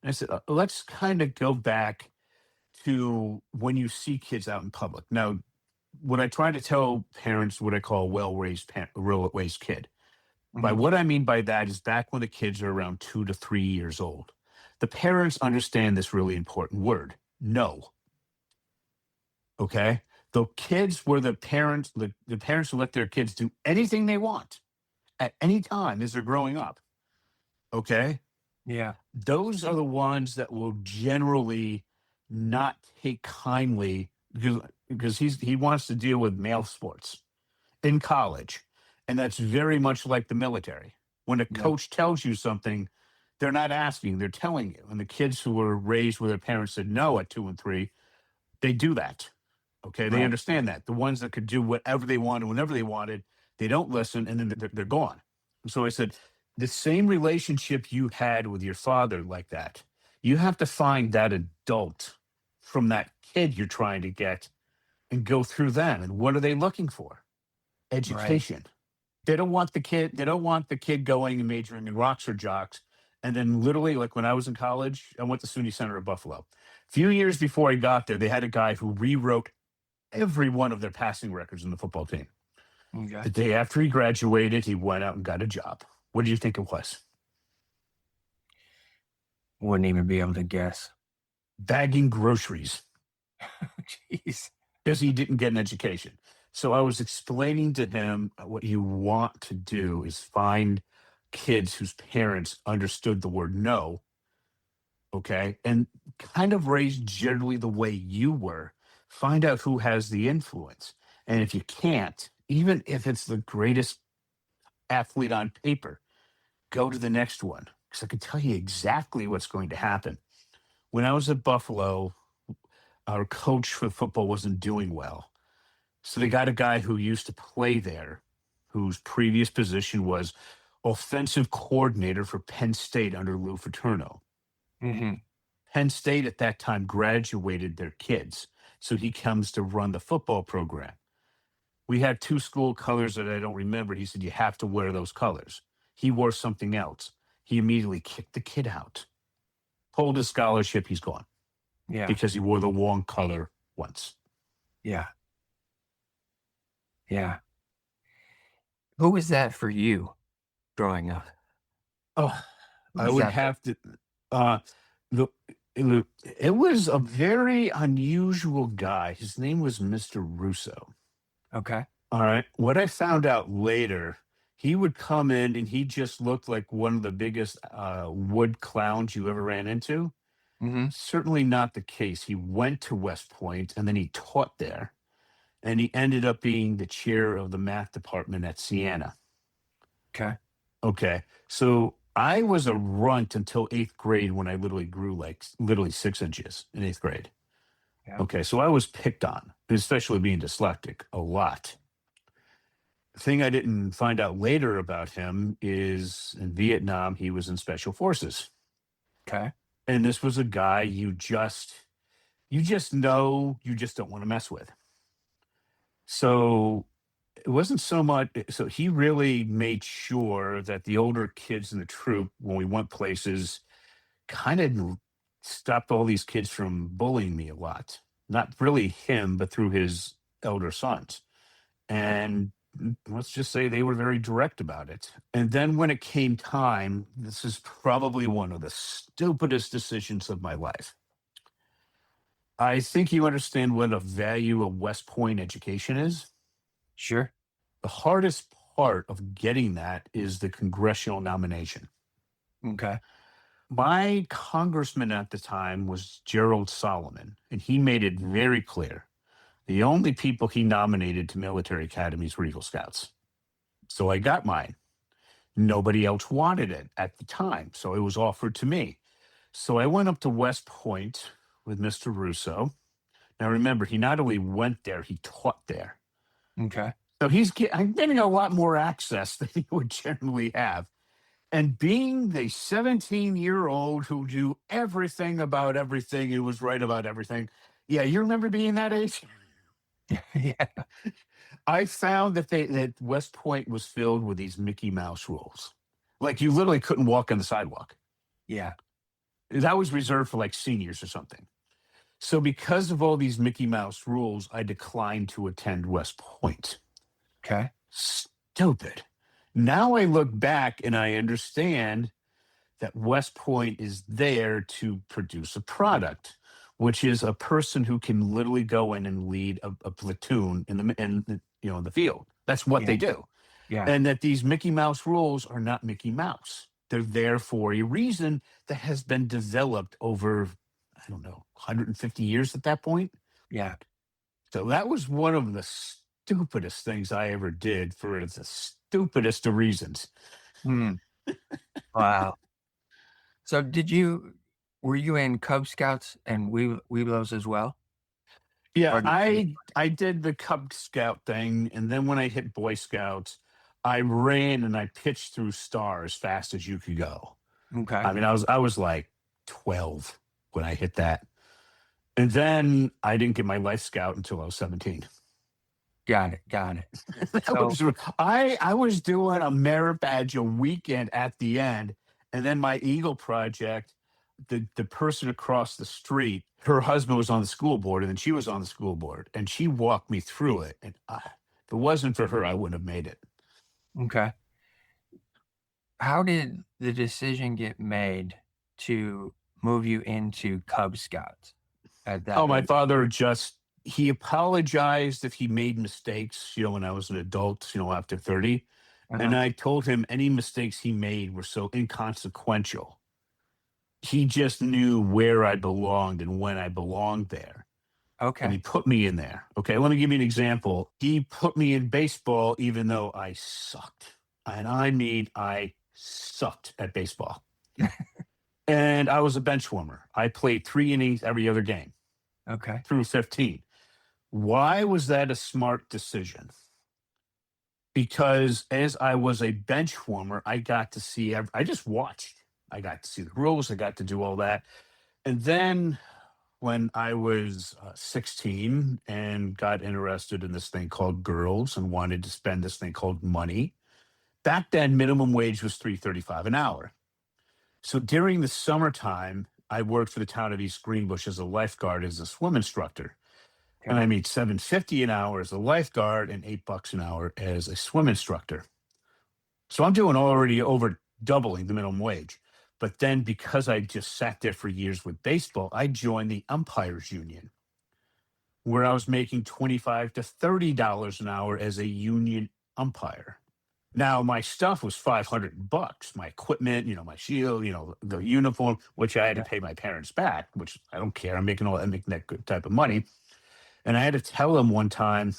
And I said, let's kind of go back to when you see kids out in public. Now, what I try to tell parents, what I call a well-raised kid. By Mhm. what I mean by that is back when the kids are around 2 to 3 years old. The parents understand this really important word, no. Okay. The kids were the parents who let their kids do anything they want at any time as they're growing up. Okay. Yeah. Those are the ones that will generally not take kindly because he wants to deal with male sports in college. And that's very much like the military. When a Yep. coach tells you something, they're not asking, they're telling you. And the kids who were raised where their parents said no at 2 and 3, they do that. Okay. They Right. understand that. The ones that could do whatever they wanted, whenever they wanted, they don't listen and then they're gone. So I said, the same relationship you had with your father, like that, you have to find that adult from that kid you're trying to get and go through them. And what are they looking for? Right. Education. They don't want the kid going and majoring in rocks or jocks. And then literally, like when I was in college, I went to SUNY Center of Buffalo. A few years before I got there, they had a guy who rewrote every one of their passing records in the football team. Okay. The day after he graduated, he went out and got a job. What do you think it was? Wouldn't even be able to guess. Bagging groceries Jeez. because he didn't get an education. So I was explaining to him what you want to do is find kids whose parents understood the word no, okay, and kind of raised generally the way you were. Find out who has the influence. And if you can't, even if it's the greatest athlete on paper, go to the next one because I can tell you exactly what's going to happen. When I was at Buffalo, our coach for football wasn't doing well. So they got a guy who used to play there, whose previous position was offensive coordinator for Penn State under Lou Fraternal. Mhm. Penn State at that time graduated their kids. So he comes to run the football program. We had two school colors that I don't remember. He said, you have to wear those colors. He wore something else. He immediately kicked the kid out, pulled his scholarship. He's gone Yeah. because he wore the wrong color once. Yeah. Yeah. Who was that for you growing up? Oh, Who I was would that? have to. Uh, the, it was a very unusual guy. His name was Mr. Russo. Okay. All right. What I found out later, he would come in and he just looked like one of the biggest wood clowns you ever ran into. Mhm. Certainly not the case. He went to West Point and then he taught there. And he ended up being the chair of the math department at Siena. Okay. Okay. So I was a runt until eighth grade when I literally grew like literally 6 inches in eighth grade. Yeah. Okay. So I was picked on, especially being dyslexic, a lot. The thing I didn't find out later about him is in Vietnam, he was in special forces. Okay. And this was a guy you just know you just don't want to mess with. So it wasn't so much. So he really made sure that the older kids in the troop, when we went places, kind of stopped all these kids from bullying me a lot. Not really him, but through his elder sons. And let's just say they were very direct about it. And then when it came time, this is probably one of the stupidest decisions of my life. I think you understand what a value of West Point education is. Sure. The hardest part of getting that is the congressional nomination. Okay. My congressman at the time was Gerald Solomon, and he made it very clear the only people he nominated to military academies were Eagle Scouts. So I got mine. Nobody else wanted it at the time, so it was offered to me. So I went up to West Point with Mr. Russo. Now remember, he not only went there, he taught there. Okay. So I'm getting a lot more access than he would generally have. And being the 17-year-old who knew everything about everything and was right about everything. Yeah, you remember being that age? Yeah. I found that West Point was filled with these Mickey Mouse rules. Like you literally couldn't walk on the sidewalk. Yeah. That was reserved for like seniors or something. So because of all these Mickey Mouse rules, I declined to attend West Point. Okay. Stupid. Now I look back and I understand that West Point is there to produce a product, which is a person who can literally go in and lead a platoon in the field. That's what Yeah. they do. Yeah. And that these Mickey Mouse rules are not Mickey Mouse. They're there for a reason that has been developed over, I don't know, 150 years at that point. Yeah. So that was one of the stupidest things I ever did for the stupidest of reasons. Hmm. Wow. So were you in Cub Scouts and Webelos as well? Yeah, Or did you? I did the Cub Scout thing, and then when I hit Boy Scouts, I ran and I pitched through Star as fast as you could go. Okay. I mean, I was like 12 when I hit that, and then I didn't get my Life Scout until I was 17. Got it. Got it. That So, was I was doing a merit badge a weekend at the end, and then my Eagle project. The person across the street, her husband was on the school board, and then she was on the school board, and she walked me through it. And if it wasn't for her, I wouldn't have made it. okay. How did the decision get made to move you into Cub Scouts at Oh, that my age? father he apologized if he made mistakes, when I was an adult, after 30. And Uh-huh. I told him any mistakes he made were so inconsequential. He just knew where I belonged and when I belonged there. And he Okay. put me in there. Okay, let me give you an example. He put me in baseball even though I sucked. And I mean, I sucked at baseball. And I was a bench warmer. I played 3 innings every other game Okay. through 15. Why was that a smart decision? Because as I was a bench warmer, I got to see, I just watched. I got to see the rules. I got to do all that. And then when I was 16 and got interested in this thing called girls and wanted to spend this thing called money, back then minimum wage was 3.35 an hour. So during the summertime, I worked for the town of East Greenbush as a lifeguard as a swim instructor. And Okay. I made 7.50 an hour as a lifeguard and $8 an hour as a swim instructor. So I'm doing already over doubling the minimum wage. But then because I just sat there for years with baseball, I joined the umpires union where I was making 25 to $30 an hour as a union umpire. Now my stuff was $500, my equipment, my shield, the uniform, which I had to Yeah. pay my parents back, which I don't care. I'm making that good type of money. And I had to tell them one time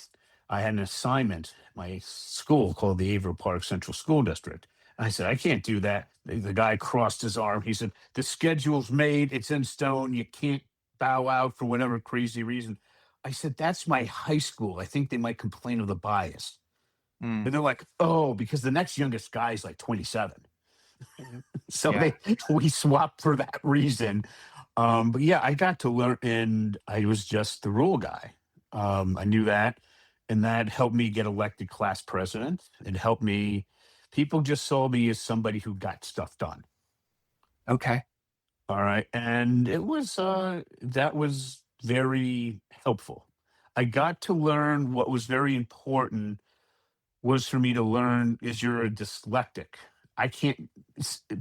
I had an assignment at my school called the Averill Park Central School District. And I said, I can't do that. The guy crossed his arm. He said, the schedule's made, it's in stone. You can't bow out for whatever crazy reason. I said, that's my high school. I think they might complain of the bias. Mm, And they're like, oh, because the next youngest guy is like 27. So yeah. we swapped for that reason. But yeah, I got to learn, and I was just the rule guy. I knew that, and that helped me get elected class president. It helped me. People just saw me as somebody who got stuff done. Okay. All right, and it was that was very helpful. I got to learn what was very important was for me to learn is you're a dyslexic. I can't,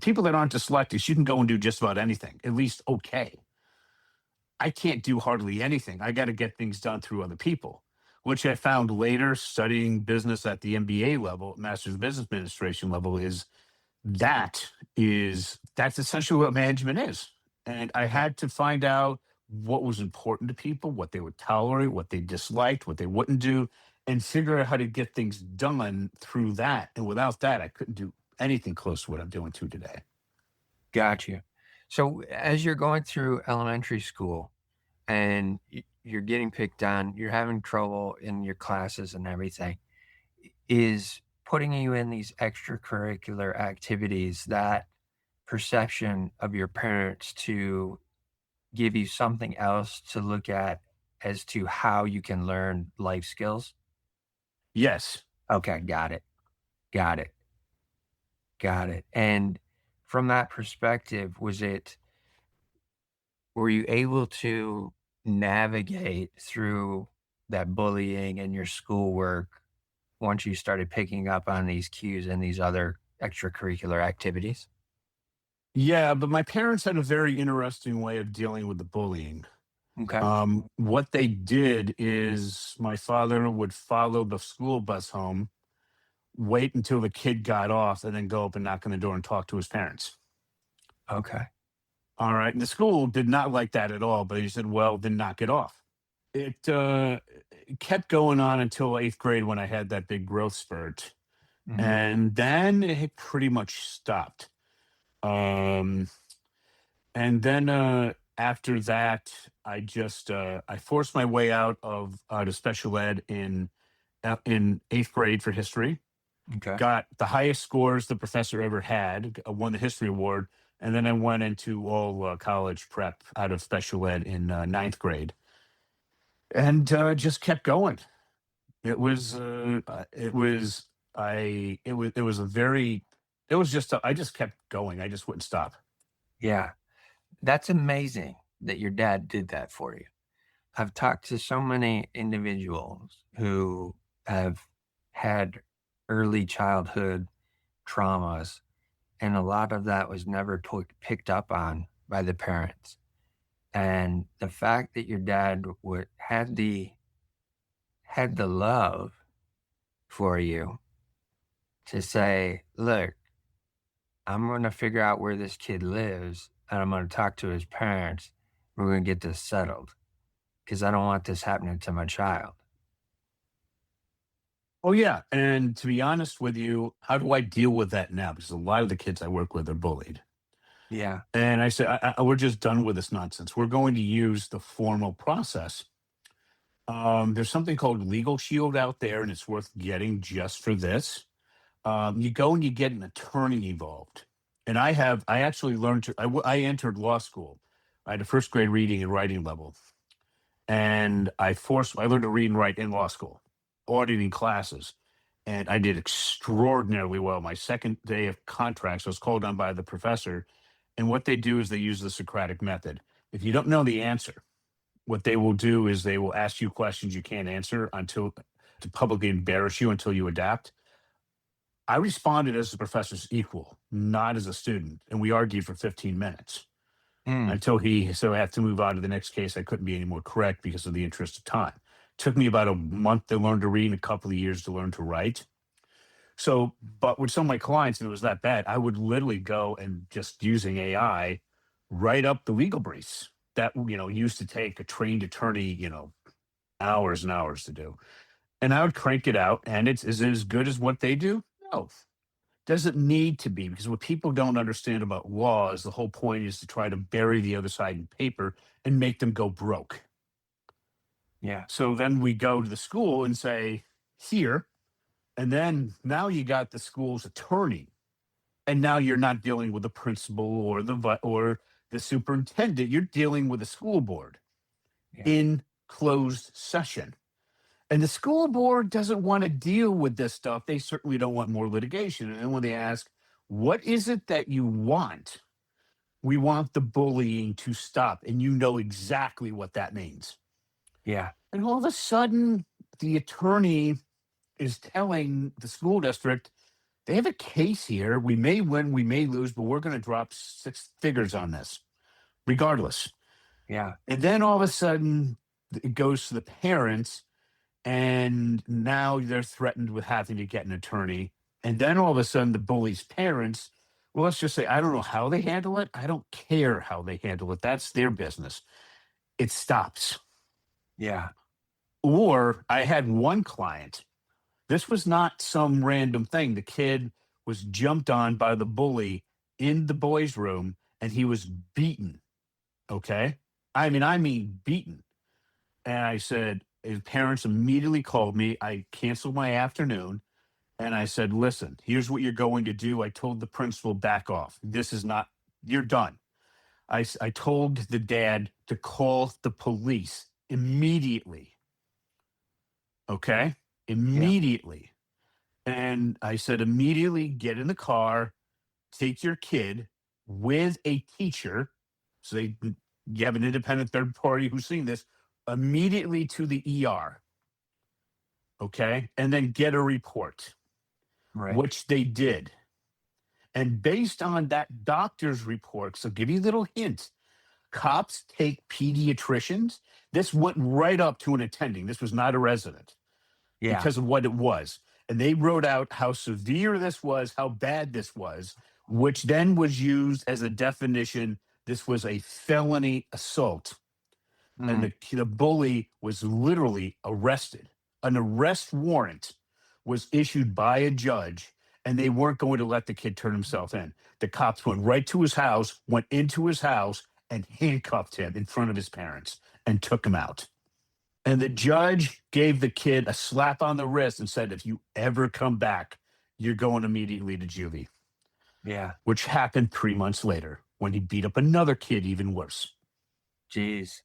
people that aren't dyslexics, you can go and do just about anything, at least okay. I can't do hardly anything. I got to get things done through other people, which I found later studying business at the MBA level, Master's of Business Administration level, that's essentially what management is. And I Yeah. had to find out what was important to people, what they would tolerate, what they disliked, what they wouldn't do, and figure out how to get things done through that. And without that, I couldn't do anything close to what I'm doing to today. Got you. So as you're going through elementary school and you're getting picked on, you're having trouble in your classes and everything, is putting you in these extracurricular activities that perception of your parents to give you something else to look at as to how you can learn life skills? Yes. Okay, got it. Got it. Got it. And from that perspective, were you able to navigate through that bullying and your schoolwork once you started picking up on these cues and these other extracurricular activities? Yeah, but my parents had a very interesting way of dealing with the bullying. Okay. What they did is my father would follow the school bus home, wait until the kid got off, and then go up and knock on the door and talk to his parents. Okay. All right. And the school did not like that at all, but he said, well, then knock it off. It kept going on until eighth grade when I had that big growth spurt. Mhm. And then it pretty much stopped. Um, and then after that, I forced my way out of special ed in eighth grade for history. Okay. Got the highest scores the professor ever had, won the history award, and then I went into all college prep out of special ed in ninth grade, and just kept going. It was it was a very it was just I just kept going. I just wouldn't stop. Yeah. That's amazing that your dad did that for you. I've talked to so many individuals who have had early childhood traumas, and a lot of that was never picked up on by the parents. And the fact that your dad had the love for you to say, "Look, I'm going to figure out where this kid lives, and I'm going to talk to his parents. We're going to get this settled because I don't want this happening to my child." Oh yeah, and to be honest with you, how do I deal with that now? Because a lot of the kids I work with are bullied. Yeah. And I said, we're just done with this nonsense. We're going to use the formal process. There's something called Legal Shield out there, and it's worth getting just for this. You go and you get an attorney involved. And I actually learned I entered law school I had a first grade reading and writing level. And I learned to read and write in law school, auditing classes. And I did extraordinarily well. My second day of contracts, I was called on by the professor. And what they do is they use the Socratic method. If you don't know the answer, what they will do is they will ask you questions you can't answer until to publicly embarrass you until you adapt. I responded as the professor's equal, not as a student. And we argued for 15 minutes Mm, so I had to move on to the next case. I couldn't be any more correct because of the interest of time. Took me about a month to learn to read and a couple of years to learn to write. So, but with some of my clients, if it was that bad, I would literally go and just using AI, write up the legal briefs that, used to take a trained attorney, hours and hours to do. And I would crank it out. And is it as good as what they do? No. Doesn't need to be, because what people don't understand about law is the whole point is to try to bury the other side in paper and make them go broke. yeah. So then we go to the school and say, here, and then now you got the school's attorney, and now you're not dealing with the principal or the superintendent. You're dealing with the school board Yeah. in closed session. And the school board doesn't want to deal with this stuff. They certainly don't want more litigation. And then when they ask, what is it that you want? We want the bullying to stop. And you know exactly what that means. Yeah. And all of a sudden, the attorney is telling the school district, they have a case here. We may win, we may lose, but we're going to drop 6 figures on this, regardless. Yeah. And then all of a sudden, it goes to the parents. And now they're threatened with having to get an attorney. And then all of a sudden, the bully's parents, well, let's just say, I don't know how they handle it. I don't care how they handle it. That's their business. It stops. Yeah. Or I had one client. This was not some random thing. The kid was jumped on by the bully in the boys' room and he was beaten. Okay. I mean, beaten. And I said, his parents immediately called me. I canceled my afternoon and I said, listen, here's what you're going to do. I told the principal, back off. This is not, you're done. I told the dad to call the police immediately. Okay. Yeah. Immediately. And I said, immediately get in the car, take your kid with a teacher. So you have an independent third party who's seen this, immediately to the ER. Okay. And then get a report, Right. which they did. And based on that doctor's report, so give you a little hint, cops take pediatricians. This went right up to an attending. This was not a resident Yeah. because of what it was. And they wrote out how severe this was, how bad this was, which then was used as a definition. This was a felony assault. And Mm, the bully was literally arrested. An arrest warrant was issued by a judge, and they weren't going to let the kid turn himself in. The cops went right to his house, went into his house, and handcuffed him in front of his parents and took him out. And the judge gave the kid a slap on the wrist and said, if you ever come back, you're going immediately to juvie, yeah. which happened 3 months later when he beat up another kid even worse. Jeez.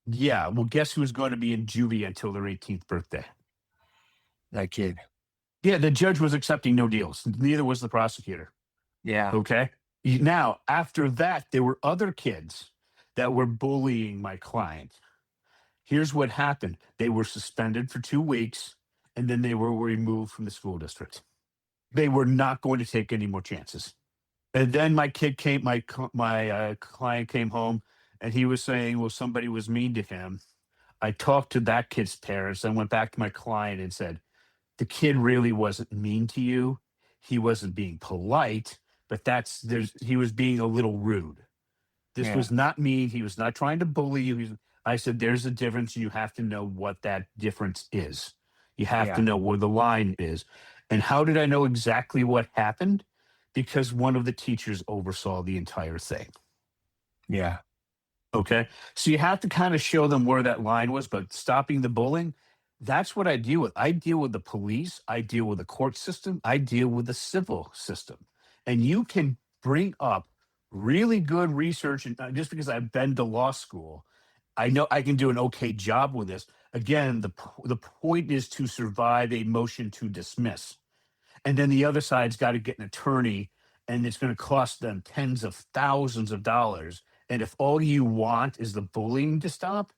Yeah, well, guess who's going to be in juvie until their 18th birthday? That kid. Yeah, the judge was accepting no deals. Neither was the prosecutor. Yeah. Okay. Now, after that, there were other kids that were bullying my client. Here's what happened: they were suspended for 2 weeks, and then they were removed from the school district. They were not going to take any more chances. And then my kid came, my client came home, and he was saying, well, somebody was mean to him. I talked to that kid's parents. I went back to my client and said, the kid really wasn't mean to you. He wasn't being polite, but he was being a little rude. This Yeah. was not mean. He was not trying to bully you. I said, there's a difference. You have to know what that difference is. You have to Yeah. know where the line is. And how did I know exactly what happened? Because one of the teachers oversaw the entire thing. Yeah. Okay. So you have to kind of show them where that line was, but stopping the bullying, that's what I deal with. I deal with the police. I deal with the court system. I deal with the civil system. And you can bring up really good research, and just because I've been to law school, I know I can do an okay job with this. Again, the point is to survive a motion to dismiss, and then the other side's got to get an attorney, and it's going to cost them tens of thousands of dollars. And if all you want is the bullying to stop,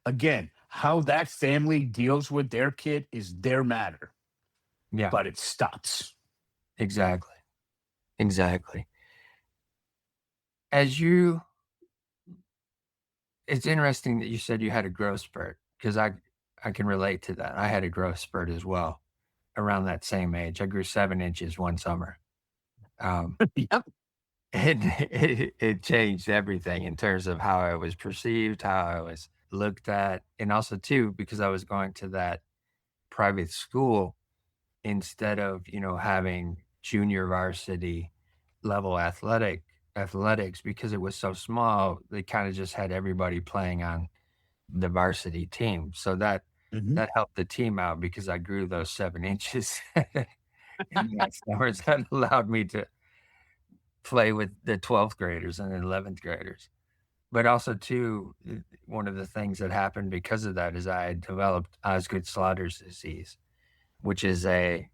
again, how that family deals with their kid is their matter, Yeah, but it stops. exactly. Exactly. As you It's interesting that you said you had a growth spurt because I can relate to that. I had a growth spurt as well around that same age. I grew 7 inches one summer. Um, Yep. it changed everything in terms of how I was perceived, how I was looked at, and also too because I was going to that private school instead of, having junior varsity level athletics because it was so small, they kinda just had everybody playing on the varsity team. So Mhm. that helped the team out because I grew those 7 inches in that summer. So that allowed me to play with the 12th graders and the 11th graders. But also too, one of the things that happened because of that is I had developed Osgood-Schlatter's disease, which is an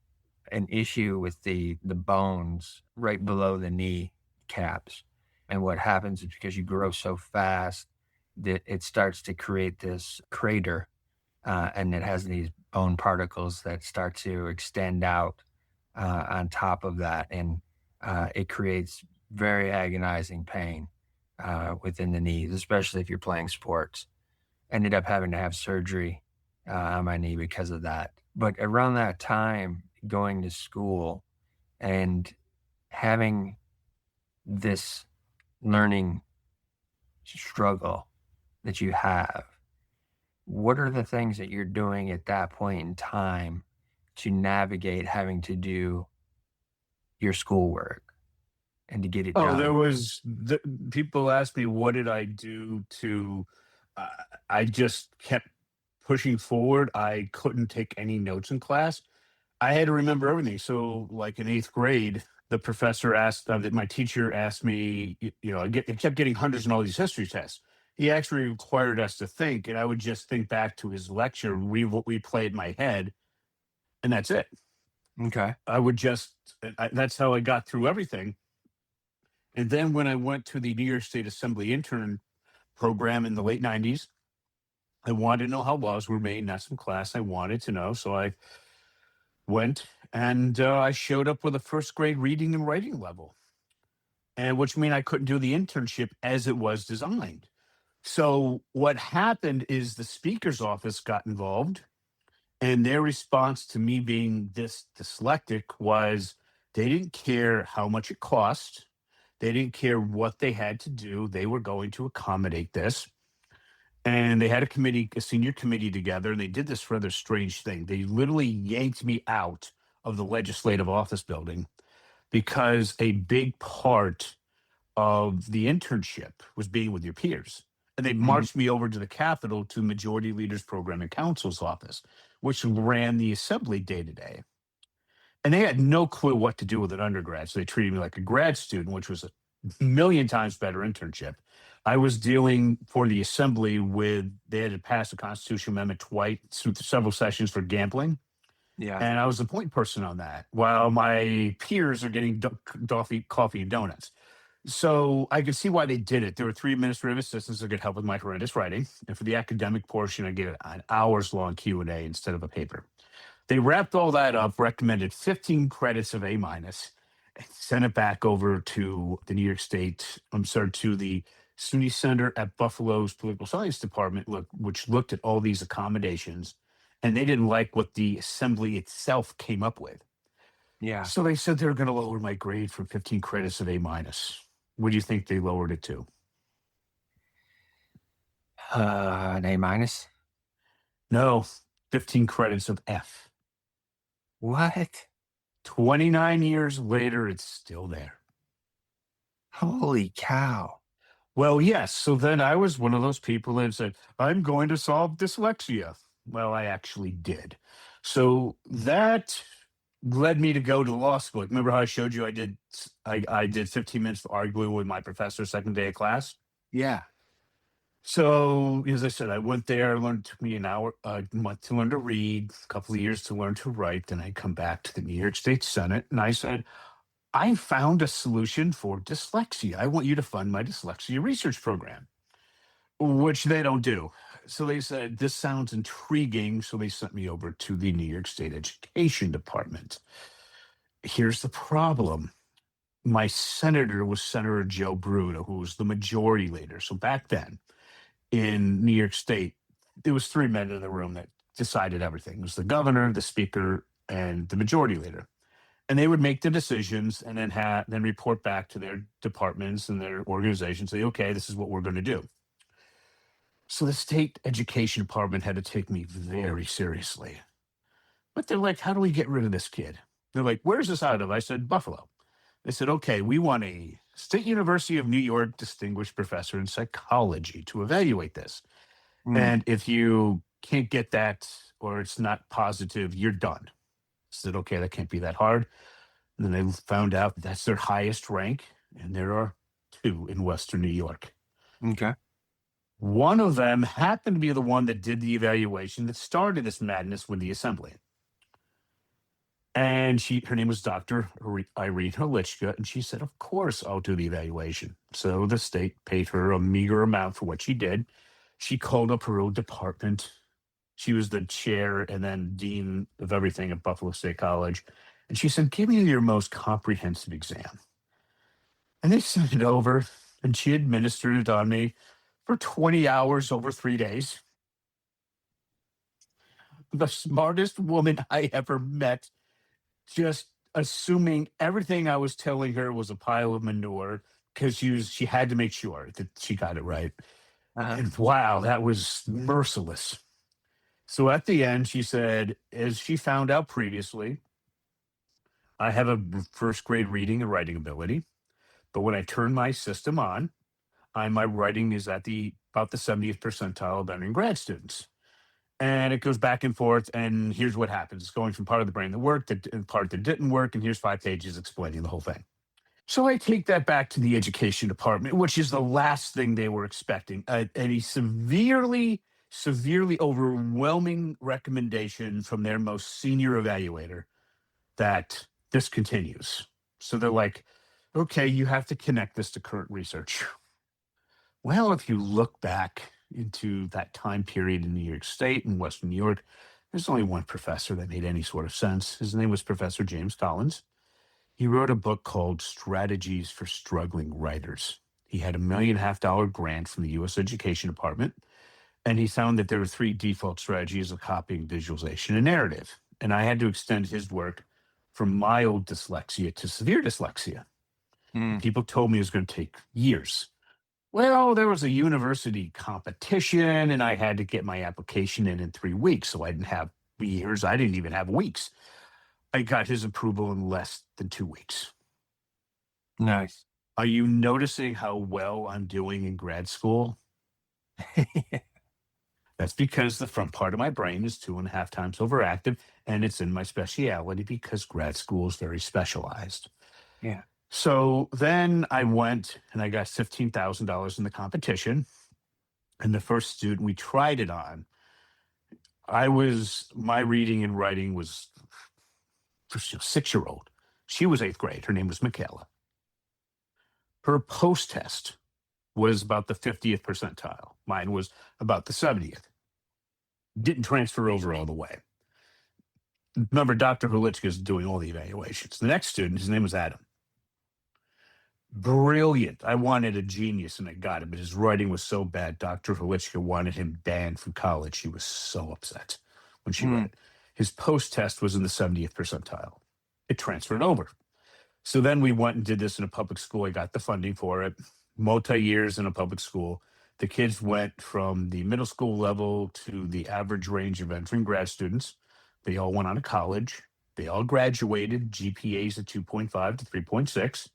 issue with the bones right below the knee caps. And what happens is because you grow so fast that it starts to create this crater, and it has these bone particles that start to extend out on top of that, and it creates very agonizing pain within the knees, especially if you're playing sports. Ended up having to have surgery on my knee because of that. But around that time, going to school and having this learning struggle that you have, what are the things that you're doing at that point in time to navigate having to do your schoolwork and to get it Oh, there done? was people asked me what did I do to. Uh, I just kept pushing forward. I couldn't take any notes in class. I had to remember everything. So, like in eighth grade, the professor asked that my teacher asked me. I kept getting hundreds in all these history tests. He actually required us to think, and I would just think back to his lecture, replay in my head, and that's it. Okay. I would just. That's how I got through everything. And then when I went to the New York State Assembly intern program in the late 90s, I wanted to know how laws were made. And that's some class I wanted to know. So I went and I showed up with a first grade reading and writing level, and which mean I couldn't do the internship as it was designed. So what happened is the speaker's office got involved, and their response to me being this dyslexic was they didn't care how much it cost. They didn't care what they had to do. They were going to accommodate this. And they had a senior committee together, and they did this rather strange thing. They literally yanked me out of the legislative office building because a big part of the internship was being with your peers. And they Mhm. marched me over to the Capitol to Majority Leaders Program and Council's office, which ran the assembly day to day. And they had no clue what to do with an undergrad. So they treated me like a grad student, which was a million times better internship. I was dealing for the assembly with, they had to pass a constitutional amendment twice through several sessions for gambling. Yeah. And I was the point person on that while my peers are getting coffee and donuts. So I could see why they did it. There were three administrative assistants that could help with my horrendous writing. And for the academic portion, I gave an hours long Q&A instead of a paper. They wrapped all that up, recommended 15 credits of A minus, and sent it back over to the New York State, I'm sorry, to the SUNY Center at Buffalo's Political Science Department, which looked at all these accommodations, and they didn't like what the assembly itself came up with. Yeah. So they said they're going to lower my grade from 15 credits of A minus. What do you think they lowered it to? An A minus? No, 15 credits of F. What? 29 years later, it's still there. Holy cow. Well, yes. So then I was one of those people that said, I'm going to solve dyslexia. Well, I actually did. So that led me to go to law school. Remember how I showed you I did 15 minutes arguing with my professor second day of class? Yeah. So, as I said, I went there, learned, took me an hour, a month to learn to read, a couple of years to learn to write. Then I come back to the New York State Senate and I said, I found a solution for dyslexia. I want you to fund my dyslexia research program, which they don't do. So they said, this sounds intriguing. So they sent me over to the New York State Education Department. Here's the problem. My senator was Senator Joe Bruno, who was the majority leader. So back then in New York State, there was three men in the room that decided everything. It was the governor, the speaker, and the majority leader. And they would make the decisions and then report back to their departments and their organizations, say, okay, this is what we're going to do. So the state education department had to take me very seriously. But they're like, how do we get rid of this kid? They're like, where's this out of? I said, Buffalo. They said, okay, we want a State University of New York distinguished professor in psychology to evaluate this. Mm. And if you can't get that or it's not positive, you're done. I said, okay, that can't be that hard. And then they found out that's their highest rank, and there are two in Western New York. Okay. One of them happened to be the one that did the evaluation that started this madness with the assembly. And her name was Dr. Irene Herlichka, and she said, of course, I'll do the evaluation. So the state paid her a meager amount for what she did. She called up her own department. She was the chair and then dean of everything at Buffalo State College. And she said, give me your most comprehensive exam. And they sent it over, and she administered it on me for 20 hours over 3 days. The smartest woman I ever met, just assuming everything I was telling her was a pile of manure because she had to make sure that she got it right. Uh-huh. And wow, that was merciless. So at the end, she said, as she found out previously, I have a first grade reading and writing ability, but when I turn my system on, my writing is at about the 70th percentile of entering grad students. And it goes back and forth. And here's what happens. It's going from part of the brain that worked and part that didn't work. And here's 5 pages explaining the whole thing. So I take that back to the education department, which is the last thing they were expecting. A severely, severely overwhelming recommendation from their most senior evaluator that this continues. So they're like, okay, you have to connect this to current research. Well, if you look back into that time period in New York State and Western New York, there's only one professor that made any sort of sense. His name was Professor James Collins. He wrote a book called Strategies for Struggling Writers. He had $1.5 million grant from the U.S. Education Department, and he found that there were 3 default strategies of copying, visualization, and narrative. And I had to extend his work from mild dyslexia to severe dyslexia. Mm. People told me it was going to take years. Well, there was a university competition, and I had to get my application in 3 weeks. So I didn't have years. I didn't even have weeks. I got his approval in less than 2 weeks. Nice. Are you noticing how well I'm doing in grad school? That's because the front part of my brain is 2.5 times overactive, and it's in my specialty because grad school is very specialized. Yeah. So then I went and I got $15,000 in the competition. And the first student we tried it on, my reading and writing was for a 6-year-old. She was 8th grade. Her name was Michaela. Her post test was about the 50th percentile. Mine was about the 70th. Didn't transfer over all the way. Remember, Dr. Herlichka is doing all the evaluations. The next student, his name was Adam. Brilliant. I wanted a genius and I got it, but his writing was so bad. Dr. Herlichka wanted him banned from college. She was so upset when she read it. His post test was in the 70th percentile. It transferred over. So then we went and did this in a public school. I got the funding for it, multi-years in a public school. The kids went from the middle school level to the average range of entering grad students. They all went on to college. They all graduated, GPAs at 2.5 to 3.6.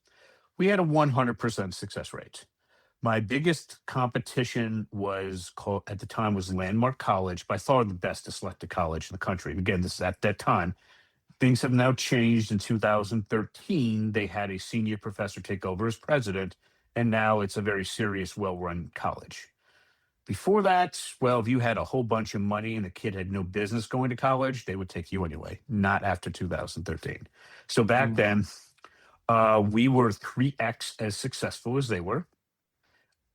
We had a 100% success rate. My biggest competition at the time was Landmark College, by far the best dyslexic college in the country. Again, this is at that time. Things have now changed. In 2013, they had a senior professor take over as president, and now it's a very serious, well-run college. Before that, well, if you had a whole bunch of money and the kid had no business going to college, they would take you anyway, not after 2013. So back Mm. then, we were 3x as successful as they were.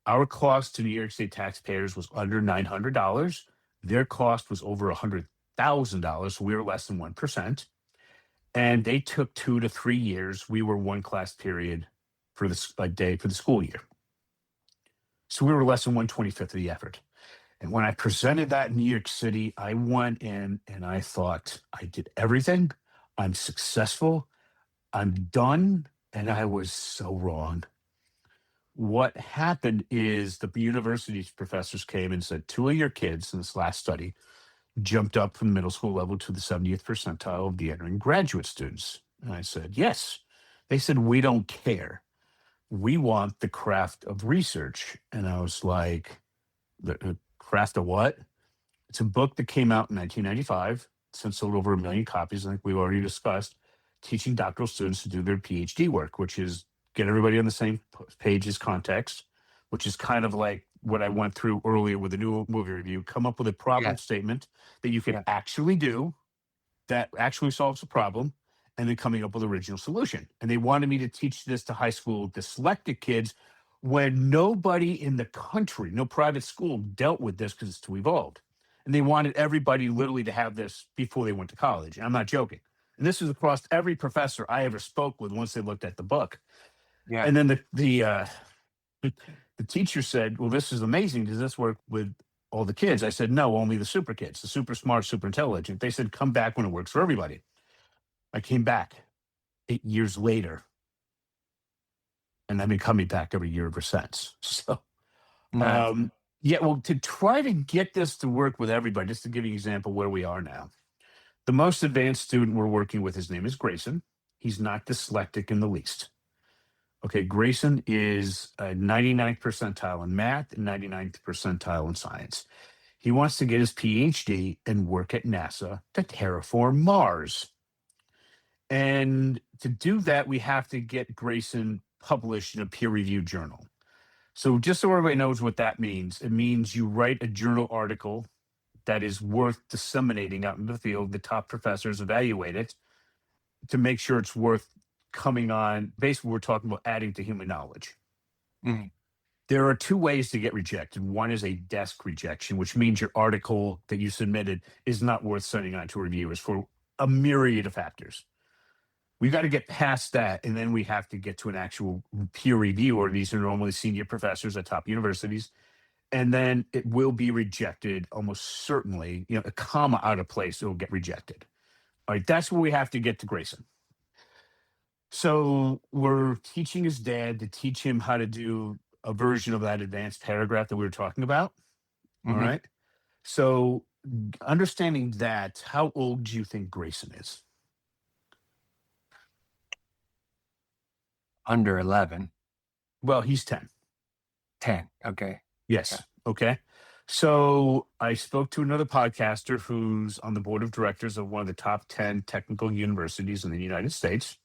Our cost to New York State taxpayers was under $900. Their cost was over $100,000. So we were less than 1%. And they took 2 to 3 years. We were one class period for a day for the school year. So we were less than 1/25th of the effort. And when I presented that in New York City, I went in and I thought, I did everything. I'm successful. I'm done. And I was so wrong. What happened is the university's professors came and said, 2 of your kids in this last study jumped up from the middle school level to the 70th percentile of the entering graduate students. And I said, yes. They said, we don't care. We want the craft of research. And I was like, the craft of what? It's a book that came out in 1995, since sold over 1 million copies, like we've already discussed, teaching doctoral students to do their PhD work, which is get everybody on the same page as context, which is kind of like what I went through earlier with the new movie review. Come up with a problem Yeah, statement that you can yeah, actually do that actually solves the problem, and then coming up with original solution. And they wanted me to teach this to high school dyslexic kids when nobody in the country, no private school dealt with this because it's too evolved. And they wanted everybody literally to have this before they went to college. And I'm not joking. And this was across every professor I ever spoke with once they looked at the book. yeah. And then the teacher said, well, this is amazing. Does this work with all the kids? I said, no, only the super kids, the super smart, super intelligent. They said, come back when it works for everybody. I came back 8 years later, and I've been coming back every year ever since. So, Nice. um, yeah, well, to try to get this to work with everybody, just to give you an example where we are now, the most advanced student we're working with, his name is Grayson. He's not dyslexic in the least. Okay, Grayson is a 99th percentile in math and 99th percentile in science. He wants to get his PhD and work at NASA to terraform Mars. And to do that, we have to get Grayson published in a peer reviewed journal. So, just so everybody knows what that means, it means you write a journal article that is worth disseminating out in the field. The top professors evaluate it to make sure it's worth coming on. Basically, we're talking about adding to human knowledge. Mhm. There are two ways to get rejected. One is a desk rejection, which means your article that you submitted is not worth sending on to reviewers for a myriad of factors. We got to get past that, and then we have to get to an actual peer reviewer. These are normally senior professors at top universities, and then it will be rejected almost certainly. You know, a comma out of place, it will get rejected. All right, that's where we have to get to Grayson. So we're teaching his dad to teach him how to do a version of that advanced paragraph that we were talking about. All Mhm. right. So understanding that, how old do you think Grayson is? Under 11. Well, he's 10. 10. Okay. Yeah. Yes. Okay. So I spoke to another podcaster who's on the board of directors of one of the top 10 technical universities in the United States.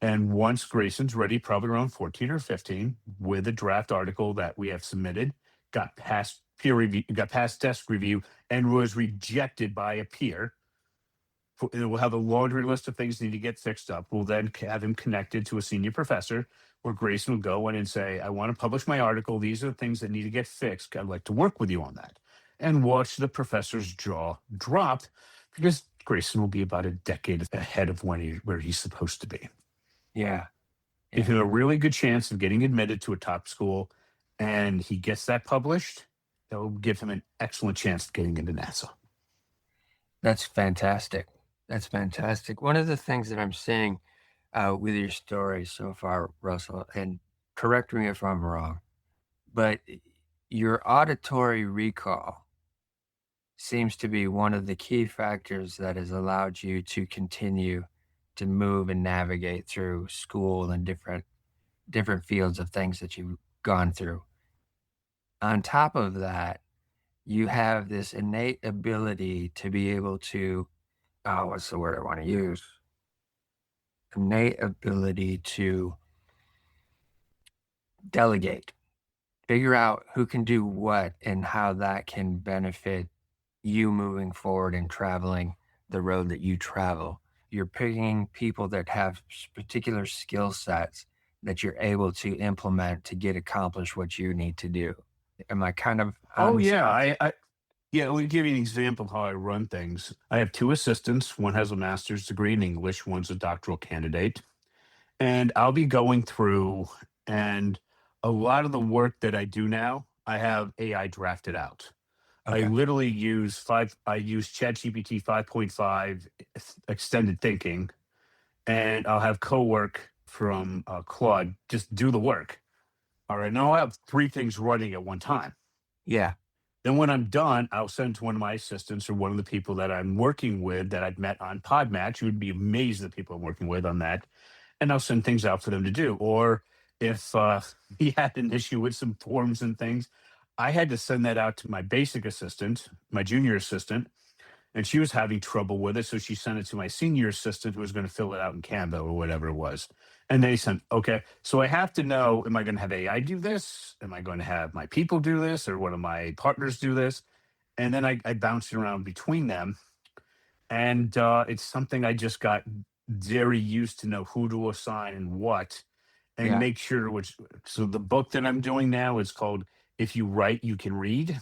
And once Grayson's ready, probably around 14 or 15, with a draft article that we have submitted, got past peer review, got past desk review, and was rejected by a peer. We'll have a laundry list of things that need to get fixed up. We'll then have him connected to a senior professor where Grayson will go in and say, I want to publish my article. These are the things that need to get fixed. I'd like to work with you on that. And watch the professor's jaw drop because Grayson will be about a decade ahead of where he's supposed to be. Yeah. Give Yeah. him a really good chance of getting admitted to a top school, and he gets that published, that will give him an excellent chance of getting into NASA. That's fantastic. That's fantastic. One of the things that I'm seeing with your story so far, Russell, and correct me if I'm wrong, but your auditory recall seems to be one of the key factors that has allowed you to continue to move and navigate through school and different fields of things that you've gone through. On top of that, you have this innate ability to be able to, oh, what's the word I want to use? innate ability to delegate, figure out who can do what and how that can benefit you moving forward and traveling the road that you travel. You're picking people that have particular skill sets that you're able to implement to get accomplished what you need to do. Am I kind of on Oh the yeah, spot? yeah. Let me give you an example of how I run things. I have two assistants. One has a master's degree in English. One's a doctoral candidate. And I'll be going through, and a lot of the work that I do now, I have AI drafted out. I Okay. literally use I use ChatGPT 5.5 extended thinking, and I'll have co-work from Claude just do the work. All right. Now I have three things running at one time. Yeah. Then when I'm done, I'll send to one of my assistants or one of the people that I'm working with that I've met on Podmatch. You would be amazed at the people I'm working with on that. And I'll send things out for them to do. Or if he had an issue with some forms and things, I had to send that out to my basic assistant, my junior assistant, and she was having trouble with it. So she sent it to my senior assistant who was going to fill it out in Canva or whatever it was. And they sent, okay, so I have to know, am I going to have AI do this? Am I going to have my people do this or one of my partners do this? And then I bounced around between them. And it's something I just got very used to know who to assign and what and Yeah. make sure which. So the book that I'm doing now is called If You Write, You Can Read.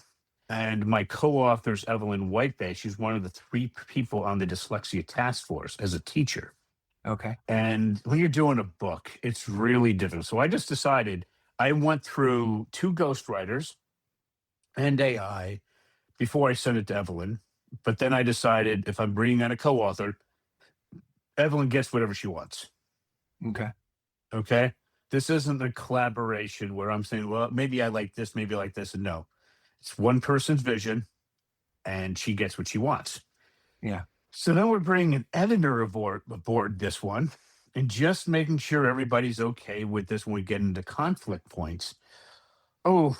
And my co-author is Evelyn Whitebay. She's one of the three people on the Dyslexia Task Force as a teacher. Okay. And when you're doing a book, it's really difficult. So I just decided I went through two ghostwriters and AI before I sent it to Evelyn. But then I decided if I'm bringing on a co-author, Evelyn gets whatever she wants. Okay. Okay. This isn't a collaboration where I'm saying, well, maybe I like this, maybe I like this. And no, it's one person's vision and she gets what she wants. Yeah. So then we're bringing an editor aboard this one and just making sure everybody's okay with this when we get into conflict points. Oh,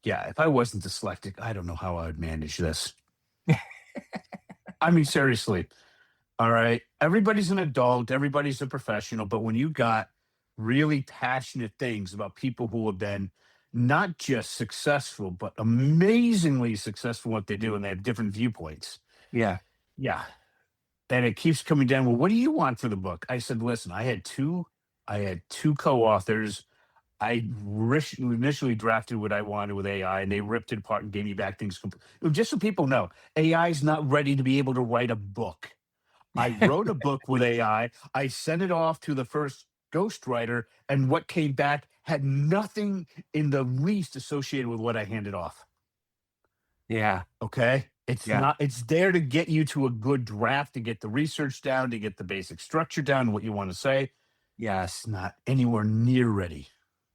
yeah. If I wasn't dyslexic, I don't know how I would manage this. I mean, seriously. All right. Everybody's an adult, everybody's a professional, but when you got really passionate things about people who have been not just successful, but amazingly successful in what they do, and they have different viewpoints. Yeah. Yeah. And it keeps coming down. Well, what do you want for the book? I said, listen, I had two co-authors. Initially drafted what I wanted with AI, and they ripped it apart and gave me back things. Just so people know, AI is not ready to be able to write a book. I wrote a book with AI. I sent it off to the first ghostwriter, and what came back had nothing in the least associated with what I handed off. Yeah. Okay. It's Yeah. not, it's there to get you to a good draft, to get the research down, to get the basic structure down, what you want to say. Yes. It's not anywhere near ready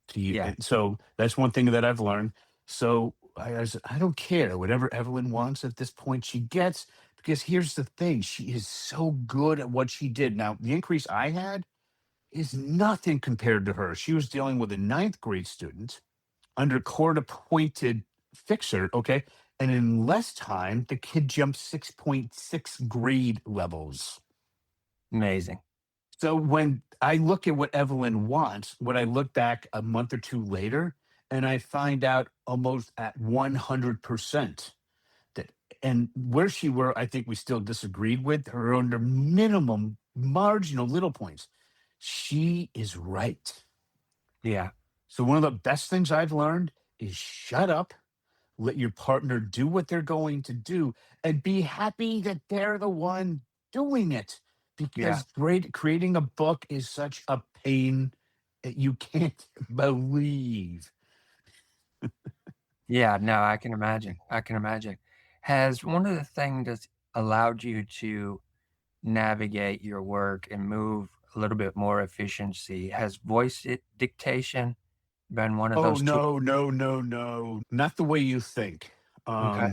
to you. Yeah. And so that's one thing that I've learned. So I don't care whatever Evelyn wants at this point, she gets, because here's the thing, she is so good at what she did. Now, the increase I had is nothing compared to her. She was dealing with a ninth grade student under court appointed fixer. Okay. And in less time, the kid jumped 6.6 grade levels. Amazing. So when I look at what Evelyn wants, when I look back a month or two later, and I find out almost at 100% that, and where she were, I think we still disagreed with her under minimum marginal little points. She is right. Yeah. So one of the best things I've learned is shut up, let your partner do what they're going to do, and be happy that they're the one doing it. Yeah. Because creating a book is such a pain that you can't believe. Yeah, no, I can imagine. I can imagine. Has one of the things that's allowed you to navigate your work and move a little bit more efficiency, has dictation been one of Oh those tools? no, no, no, no. Not the way you think. Okay.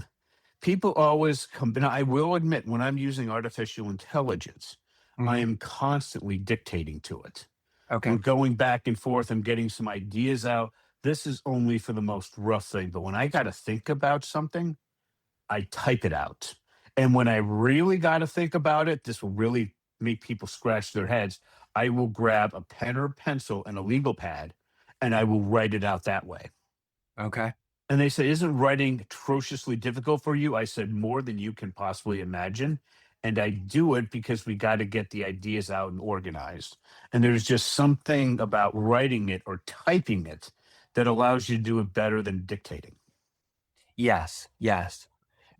People always come, and I will admit, when I'm using artificial intelligence, I Mhm. am constantly dictating to it. Okay. I'm going back and forth. I'm getting some ideas out. This is only for the most rough thing. But when I got to think about something, I type it out. And when I really got to think about it, this will really make people scratch their heads, I will grab a pen or pencil and a legal pad, and I will write it out that way. Okay. And they said, "Isn't writing atrociously difficult for you?" I said, "More than you can possibly imagine." And I do it because we got to get the ideas out and organized. And there's just something about writing it or typing it that allows you to do it better than dictating. Yes, yes.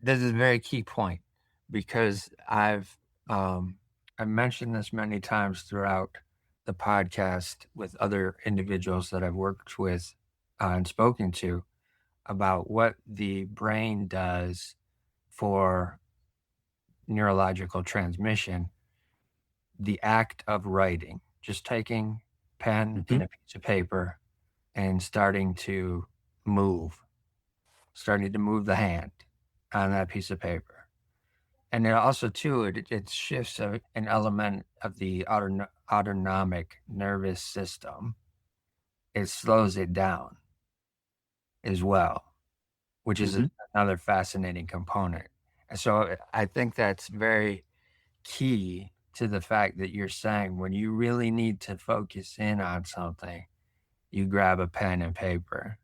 This is a very key point because I've mentioned this many times throughout the podcast with other individuals that I've worked with and spoken to about what the brain does for neurological transmission. The act of writing, just taking pen and Mhm, a piece of paper and starting to move the hand on that piece of paper. And then also too, it shifts an element of the autonomic nervous system. It slows it down as well, which is mhm. another fascinating component. And so I think that's very key to the fact that you're saying when you really need to focus in on something, you grab a pen and paper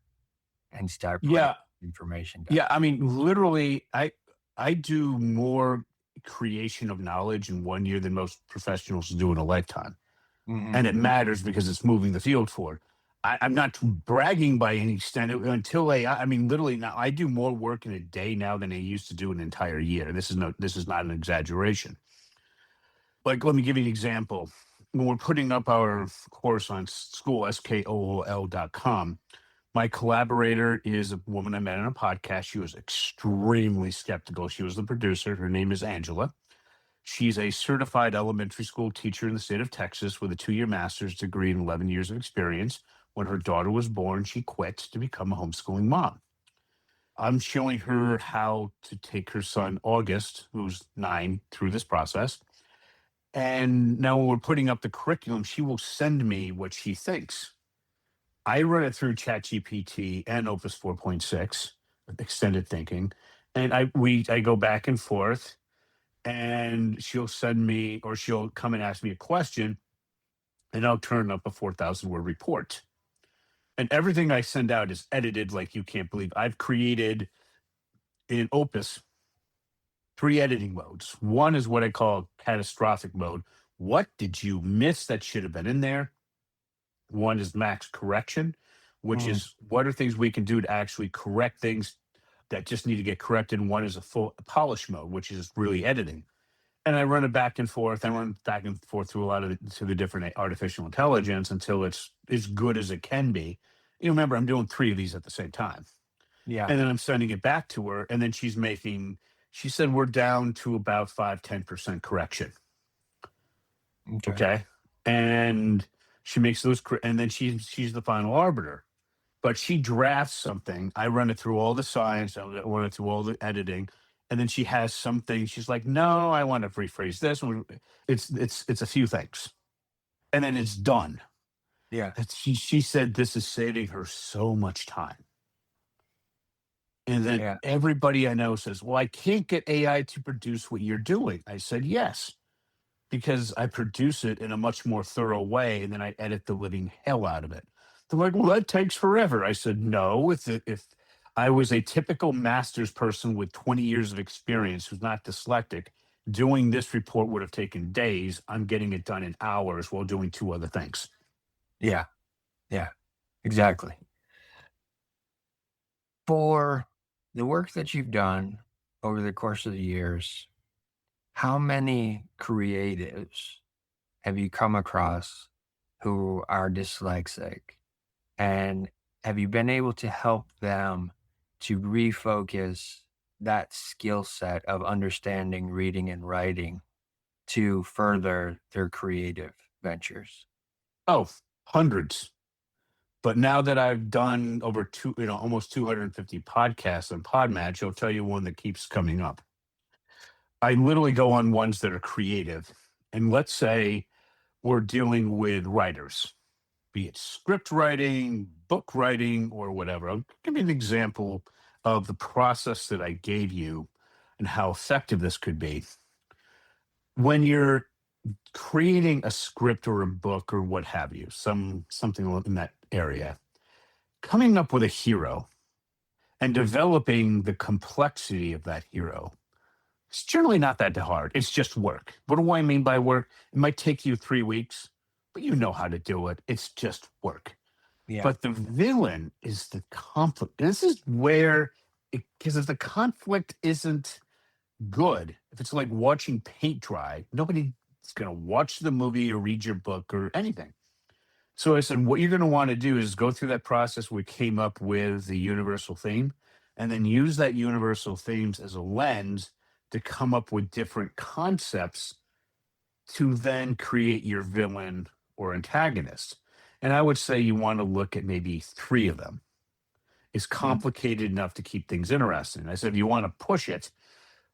and start putting Yeah, information down. yeah. I mean, literally, I do more creation of knowledge in 1 year than most professionals do in a lifetime. Mhm. And it matters because it's moving the field forward. I'm not bragging by any extent until AI. I mean, literally now I do more work in a day now than I used to do an entire year. This is not an exaggeration. Like, let me give you an example. When we're putting up our course on school, skool.com, my collaborator is a woman I met on a podcast. She was extremely skeptical. She was the producer. Her name is Angela. She's a certified elementary school teacher in the state of Texas with a 2 year master's degree and 11 years of experience. When her daughter was born, she quit to become a homeschooling mom. I'm showing her how to take her son, August, who's 9, through this process. And now when we're putting up the curriculum, she will send me what she thinks. I run it through ChatGPT and Opus 4.6, extended thinking, and I go back and forth, and she'll send me or she'll come and ask me a question, and I'll turn up a 4,000 word report. And everything I send out is edited like you can't believe. I've created in Opus 3 editing modes. One is what I call catastrophic mode. What did you miss that should have been in there? One is max correction, which Mm, is what are things we can do to actually correct things that just need to get corrected. And one is a full polish mode, which is really editing. And I run it back and forth. I run back and forth through a lot of to the different artificial intelligence until it's as good as it can be. You remember, I'm doing 3 of these at the same time, yeah. and then I'm sending it back to her, and then she's making. She said we're down to about 5-10% correction. Okay. Okay, and she makes those, and then she's the final arbiter. But she drafts something. I run it through all the science. I run it through all the editing, and then she has something. She's like, "No, I want to rephrase this." It's a few things, and then it's done. Yeah. She said this is saving her so much time. And then Yeah. everybody I know says, "Well, I can't get AI to produce what you're doing." I said, "Yes, because I produce it in a much more thorough way, and then I edit the living hell out of it." They're like, "Well, that takes forever." I said, "No, if I was a typical master's person with 20 years of experience who's not dyslexic, doing this report would have taken days. I'm getting it done in hours while doing 2 other things." Yeah. Yeah. Exactly. For the work that you've done over the course of the years, how many creatives have you come across who are dyslexic? And have you been able to help them to refocus that skill set of understanding reading and writing to further their creative ventures? Oh, hundreds. But now that I've done over almost 250 podcasts on Podmatch, I'll tell you one that keeps coming up. I literally go on ones that are creative. And let's say we're dealing with writers, be it script writing, book writing, or whatever. I'll give you an example of the process that I gave you and how effective this could be. When you're creating a script or a book or what have you, something in that area, coming up with a hero and developing the complexity of that hero, it's generally not that hard. It's just work. What do I mean by work? It might take you 3 weeks, but you know how to do it. It's just work. Yeah. But the villain is the conflict. This is where, because if the conflict isn't good, if it's like watching paint dry, nobody's going to watch the movie or read your book or anything. So I said, what you're going to want to do is go through that process. We came up with the universal theme and then use that universal themes as a lens to come up with different concepts to then create your villain or antagonist. And I would say you want to look at maybe 3 of them. It's Mhm. complicated enough to keep things interesting. I said, if you want to push it,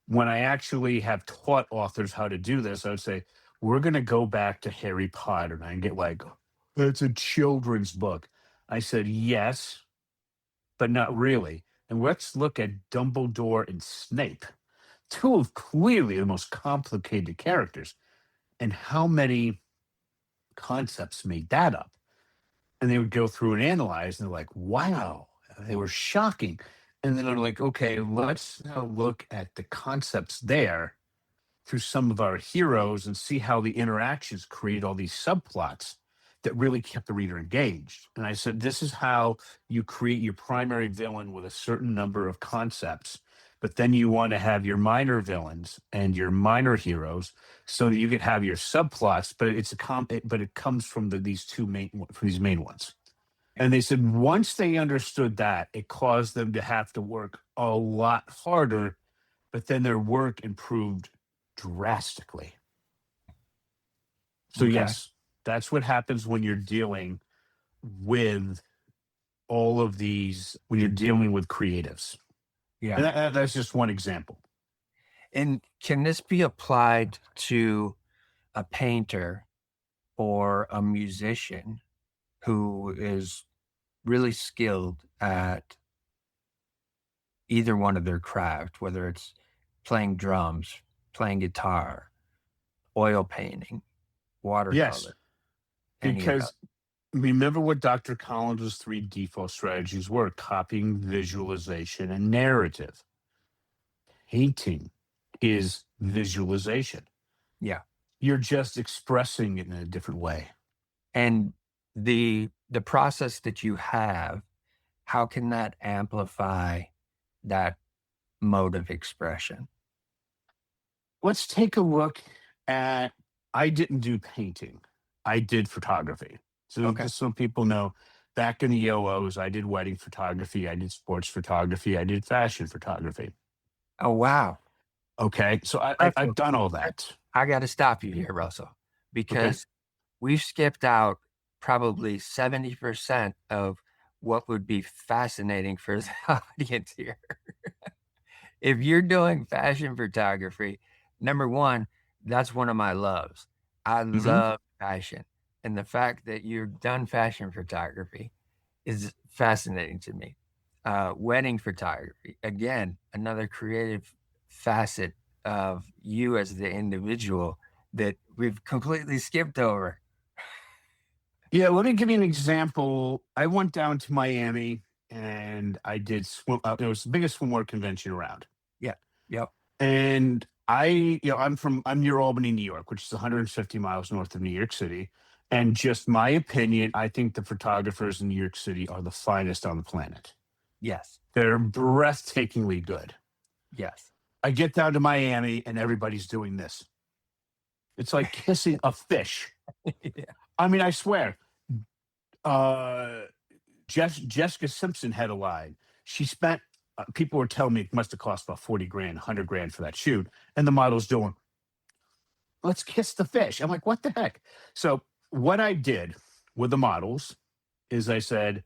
when I actually have taught authors how to do this, I would say, we're going to go back to Harry Potter. And I get like, it's a children's book. I said, yes, but not really. And let's look at Dumbledore and Snape, 2 of clearly the most complicated characters, and how many concepts made that up. And they would go through and analyze, and they're like, wow, they were shocking. And then they're like, okay, let's now look at the concepts there through some of our heroes and see how the interactions create all these subplots that really kept the reader engaged. And I said, this is how you create your primary villain with a certain number of concepts, but then you want to have your minor villains and your minor heroes so that you could have your subplots, but but it comes from these main ones. And they said once they understood that, it caused them to have to work a lot harder, but then their work improved drastically. So, Okay. yes, that's what happens when you're dealing with all of these, when you're dealing with creatives. Yeah. And that's just one example. And can this be applied to a painter or a musician who is really skilled at either one of their craft, whether it's playing drums, playing guitar, oil painting, Yes, watercolor, any of that? because remember what Dr. Collins' 3 default strategies were: copying, visualization, and narrative. Painting is visualization. Yeah. You're just expressing it in a different way. And the process that you have, how can that amplify that mode of expression? Let's take a look at, I didn't do painting. I did photography. So Okay. just so people know, back in the YOLOs, I did wedding photography, I did sports photography, I did fashion photography. Oh, wow. Okay. So I've Russell, done all that. I got to stop you here, Russell, Okay. because we've skipped out probably 70% of what would be fascinating for the audience here. If you're doing fashion photography, number one, that's one of my loves. I Hmm. love fashion. And the fact that you've done fashion photography is fascinating to me. Wedding photography, again, another creative facet of you as the individual that we've completely skipped over. Yeah. Let me give you an example. I went down to Miami and I did swim. It was the biggest swimwear convention around. Yeah. Yep. And I'm near Albany, New York, which is 150 miles north of New York City. And just my opinion, I think the photographers in New York City are the finest on the planet. Yes. They're breathtakingly good. Yes. I get down to Miami and everybody's doing this. It's like kissing a fish. Yeah. I mean, I swear. Uh, Jessica Simpson had a line. She spent, people were telling me it must have cost about 40 grand, 100 grand for that shoot. And the model's doing, let's kiss the fish. I'm like, what the heck? So, what I did with the models is I said,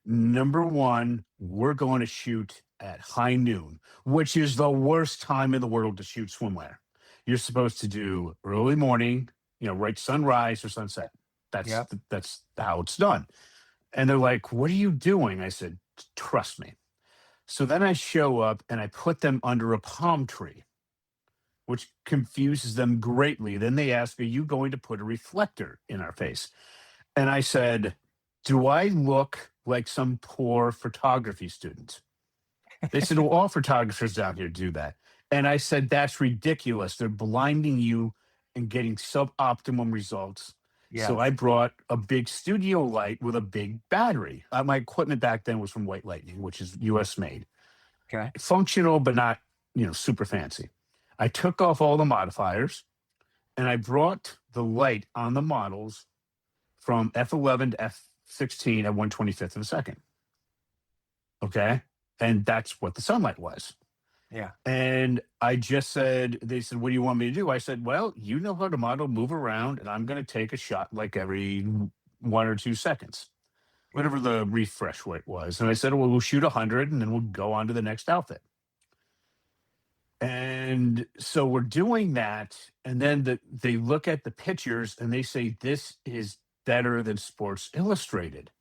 number one, we're going to shoot at high noon, which is the worst time in the world to shoot swimwear. You're supposed to do early morning, right sunrise or sunset. Yep. That's how it's done. And they're like, what are you doing? I said, trust me. So then I show up and I put them under a palm tree. which confuses them greatly. Then they ask, "Are you going to put a reflector in our face?" And I said, "Do I look like some poor photography student?" They said, "Well, all photographers down here do that." And I said, "That's ridiculous. They're blinding you and getting suboptimum results." So I Yes. brought a big studio light with a big battery. My equipment back then was from White Lightning, which is US made. Okay. Functional, but not, super fancy. I took off all the modifiers and I brought the light on the models from F11 to F16 at 1/25th of a second. Okay. And that's what the sunlight was. Yeah. And I just said, they said, "What do you want me to do?" I said, "Well, you know how to model, move around, and I'm going to take a shot like every 1 or 2 seconds, whatever the refresh rate was." And I said, "Well, we'll shoot 100 and then we'll go on to the next outfit." And so we're doing that. And then they look at the pictures and they say, "This is better than Sports Illustrated."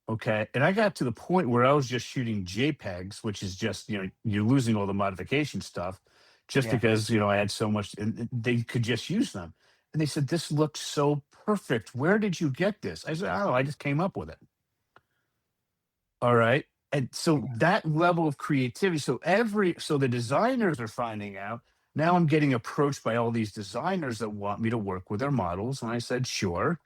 Okay. And I got to the point where I was just shooting JPEGs, which is just, you're losing all the modification stuff just Yeah. because, I had so much and they could just use them. And they said, "This looks so perfect. Where did you get this?" I said, "I don't know. I just came up with it." All right. And so that level of creativity. So the designers are finding out. Now I'm getting approached by all these designers that want me to work with their models. And I said, "Sure."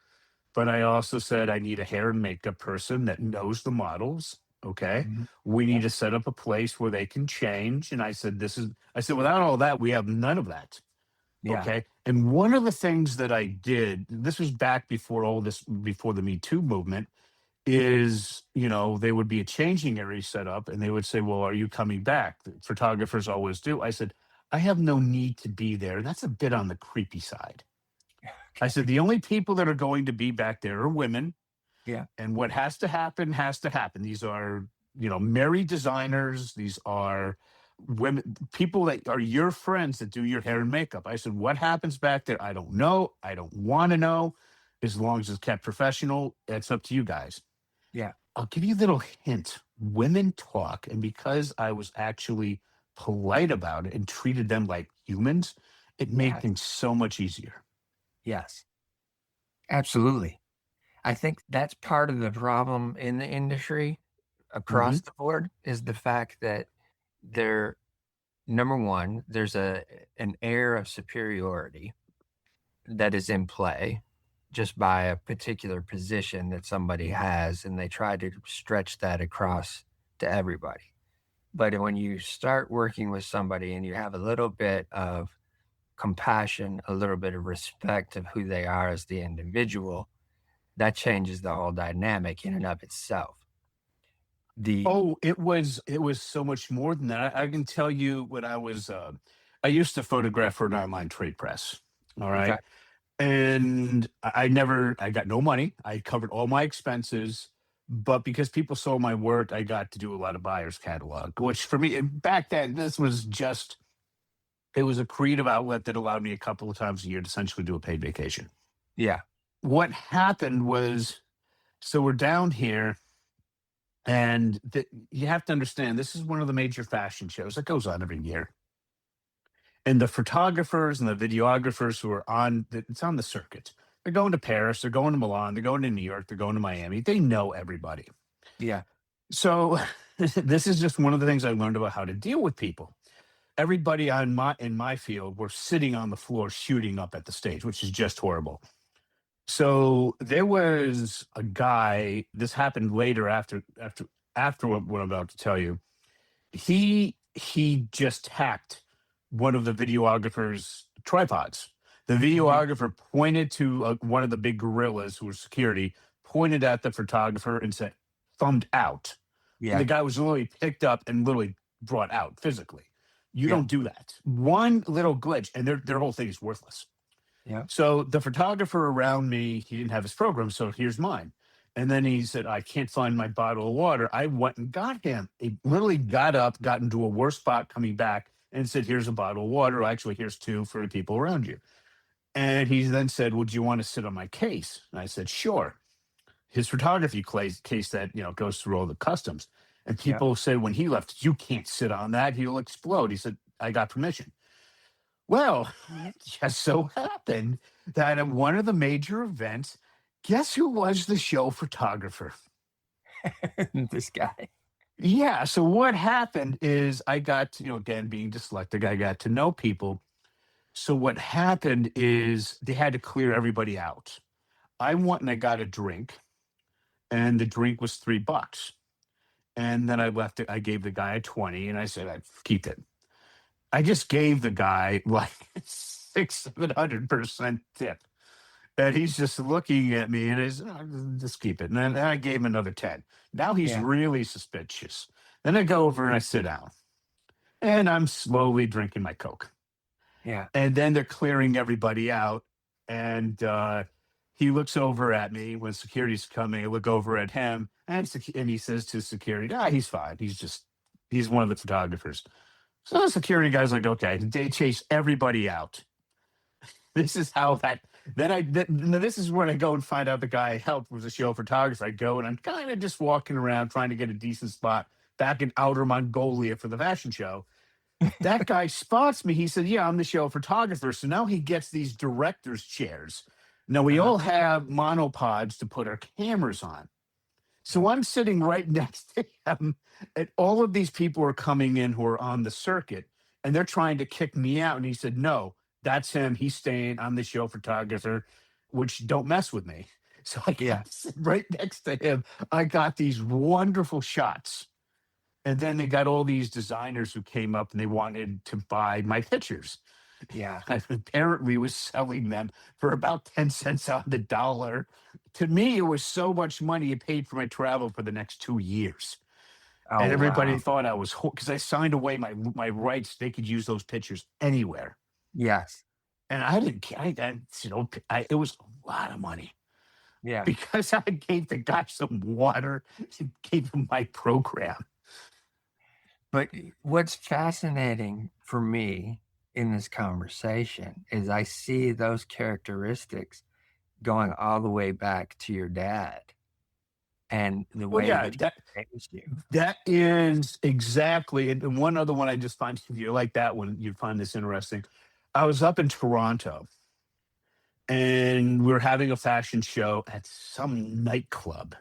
But I also said, "I need a hair and makeup person that knows the models. Okay. Mhm. We need Yeah. to set up a place where they can change." And I said, "Without all that, we have none of that." Yeah. Okay. And one of the things that I did, this was back before the Me Too movement, is, they would be a changing area set up and they would say, "Well, are you coming back?" The photographers always do. I said, "I have no need to be there. That's a bit on the creepy side." I said, Okay. "The only people that are going to be back there are women. Yeah. And what has to happen has to happen. These are, married designers. These are women, people that are your friends that do your hair and makeup." I said, "What happens back there? I don't know. I don't want to know. As long as it's kept professional, it's up to you guys." Yeah. I'll give you a little hint. Women talk. And because I was actually polite about it and treated them like humans, it made Yes. things so much easier. Yes. Absolutely. I think that's part of the problem in the industry Hmm. across the board is the fact that there number 1, there's an air of superiority that is in play just by a particular position that somebody has, and they try to stretch that across to everybody. But when you start working with somebody and you have a little bit of compassion, a little bit of respect of who they are as the individual, that changes the whole dynamic in and of itself. The Oh, it was so much more than that. I can tell you when I used to photograph for an online trade press. All Okay. right. And I got no money. I covered all my expenses. But because people saw my work, I got to do a lot of buyer's catalog, which for me, back then, it was a creative outlet that allowed me a couple of times a year to essentially do a paid vacation. Yeah. What happened was, so we're down here. And you have to understand, this is one of the major fashion shows that goes on every year. And the photographers and the videographers who are it's on the circuit. They're going to Paris, they're going to Milan, they're going to New York, they're going to Miami. They know everybody. Yeah. So this is just one of the things I learned about how to deal with people. Everybody in my field were sitting on the floor shooting up at the stage, which is just horrible. So there was a guy. This happened later after what I'm about to tell you. He just hacked one of the videographer's tripods. The Mhm. videographer pointed to one of the big gorillas who was security, pointed at the photographer and said, "Thumbed out." And the Yeah. guy was literally picked up and literally brought out physically. You Yeah. don't do that. One little glitch, and their whole thing is worthless. Yeah. So the photographer around me, he didn't have his program, so here's mine. And then he said, "I can't find my bottle of water." I went and got him. He literally got up, got into a worse spot coming back, and said, "Here's a bottle of water. Actually, here's two for the people around you." And he then said, "Would you want to sit on my case?" And I said, "Sure." His photography case that goes through all the customs. And Yeah. people said when he left, "You can't sit on that. He'll explode." He said, "I got permission." Well, it just so happened that at one of the major events, guess who was the show photographer? This guy. Yeah. So what happened is I got to, again, being dyslexic, I got to know people. So what happened is they had to clear everybody out. I went and I got a drink, and the drink was $3. And then I left it. I gave the guy a 20, and I said, "I keep it." I just gave the guy like 700% tip. And he's just looking at me and he's, just keep it. And then I gave him another 10. Now he's Yeah, really suspicious. Then I go over and I sit down and I'm slowly drinking my Coke. yeah, And then they're clearing everybody out. And he looks over at me when security's coming. I look over at him and he says to security, he's fine. He's one of the photographers. So the security guy's like, okay, they chase everybody out. This is how that. This is when I go and find out the guy I helped was a show photographer. I go and I'm kind of just walking around trying to get a decent spot back in outer Mongolia for the fashion show. That guy spots me. He said, "Yeah, I'm the show photographer." So now he gets these director's chairs. Now we uh-huh, all have monopods to put our cameras on. So yeah, I'm sitting right next to him, and all of these people are coming in who are on the circuit, and they're trying to kick me out. And he said, "No, that's him. He's staying. I'm the show photographer, which don't mess with me." So I yeah, got right next to him. I got these wonderful shots. And then they got all these designers who came up and they wanted to buy my pictures. yeah. I apparently was selling them for about 10 cents on the dollar. To me, it was so much money it paid for my travel for the next 2 years. Oh, And everybody wow. thought I was because I signed away my rights. They could use those pictures anywhere. Yes. And I didn't care. It was a lot of money Yeah. because I gave the guy some water and gave him my program. But what's fascinating for me in this conversation is I see those characteristics going all the way back to your dad and the Well, way yeah, that he raised you. that is exactly, and one other one I just find, if you like that one, you'd find this interesting. I was up in Toronto and we were having a fashion show at some nightclub.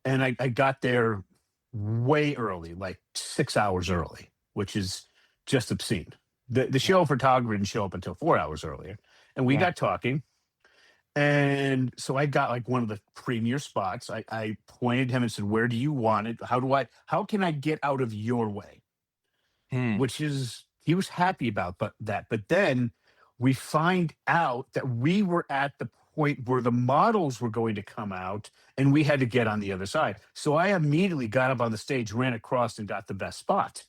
And I got there way early, like 6 hours early, which is just obscene. The Yeah. show photographer didn't show up until 4 hours earlier. And we Yeah. got talking. And so I got like one of the premier spots. I pointed him and said, "Where do you want it? How can I get out of your way?" Hmm. Which is, he was happy about that. But then we find out that we were at the point where the models were going to come out and we had to get on the other side. So I immediately got up on the stage, ran across, and got the best spot.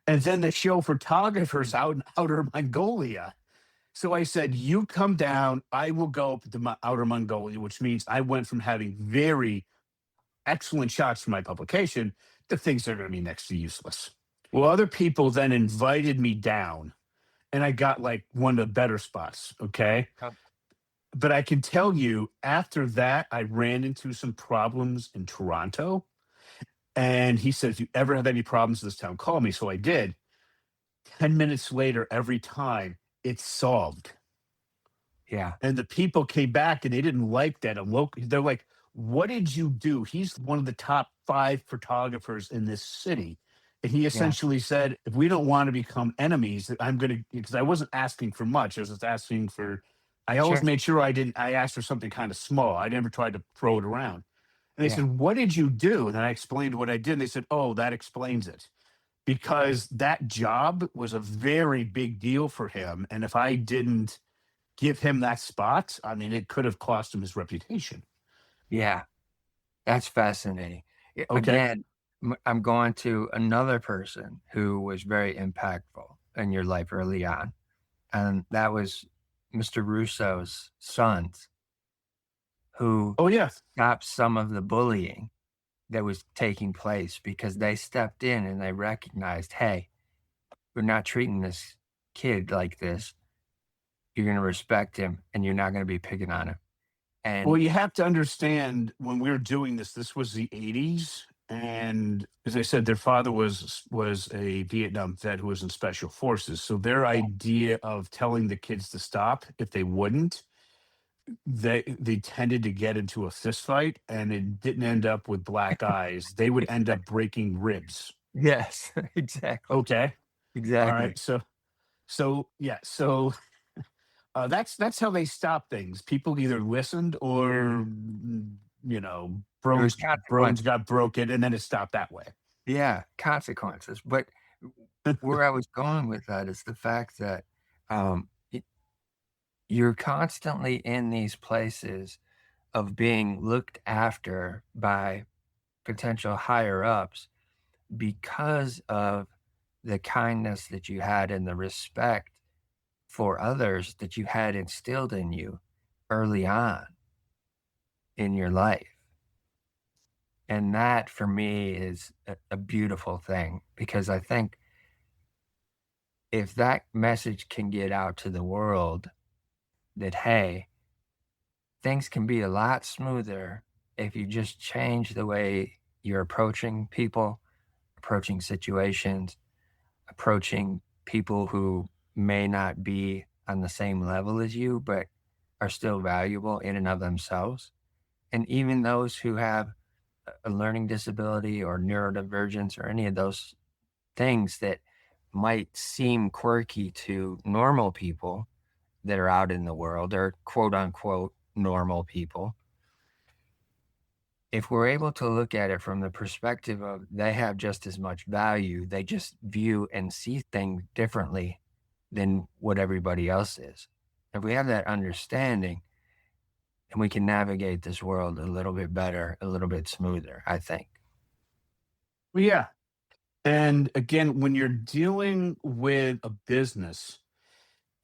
And then the show photographers out in outer Mongolia. So I said, "You come down, I will go up to outer Mongolia," which means I went from having very excellent shots for my publication to things that are going to be next to useless. Well, other people then invited me down, and I got like one of the better spots. Okay. Oh, But I can tell you, after that, I ran into some problems in Toronto. And he said, "If you ever have any problems in this town, call me." So I did. 10 minutes later, every time, it's solved. yeah. And the people came back and they didn't like that. They're like, "What did you do?" He's one of the top 5 photographers in this city. And he Yeah. essentially said, "If we don't want to become enemies, that I'm going to," because I wasn't asking for much. I was just asking for, I always Sure. made sure I asked for something kind of small. I never tried to throw it around. And they Yeah. said, "What did you do?" And I explained what I did. And they said, "Oh, that explains it." Because that job was a very big deal for him. And if I didn't give him that spot, I mean, it could have cost him his reputation. Yeah. That's fascinating. Okay. Again, I'm going to another person who was very impactful in your life early on, and that was Mr. Russo's sons, who Oh, yeah. stopped some of the bullying that was taking place because they stepped in and they recognized, hey, we're not treating this kid like this. You're going to respect him and you're not going to be picking on him. Well, And you have to understand when we were doing this, this was the 80s. And as I said, their father was a Vietnam vet who was in special forces. So their idea of telling the kids to stop if they wouldn't, they tended to get into a fist fight, and it didn't end up with black eyes. They would end up breaking ribs. Yes, exactly, Okay. All exactly. right. So yeah. So that's how they stop things. People either listened or There was bones consequences. got broken, and then it stopped that way. Yeah, consequences, but where I was going with that is the fact that, y you're constantly in these places of being looked after by potential higher ups because of the kindness that you had and the respect for others that you had instilled in you early on in your life. And that for me is a beautiful thing because I think if that message can get out to the world that, hey, things can be a lot smoother if you just change the way you're approaching people, approaching situations, approaching people who may not be on the same level as you, but are still valuable in and of themselves. And even those who have a learning disability or neurodivergence or any of those things that might seem quirky to normal people that are out in the world or quote unquote normal people, if we're able to look at it from the perspective of they have just as much value, they just view and see things differently than what everybody else is. If we have that understanding, and we can navigate this world a little bit better, a little bit smoother, I think. Well, yeah. And again, when you're dealing with a business,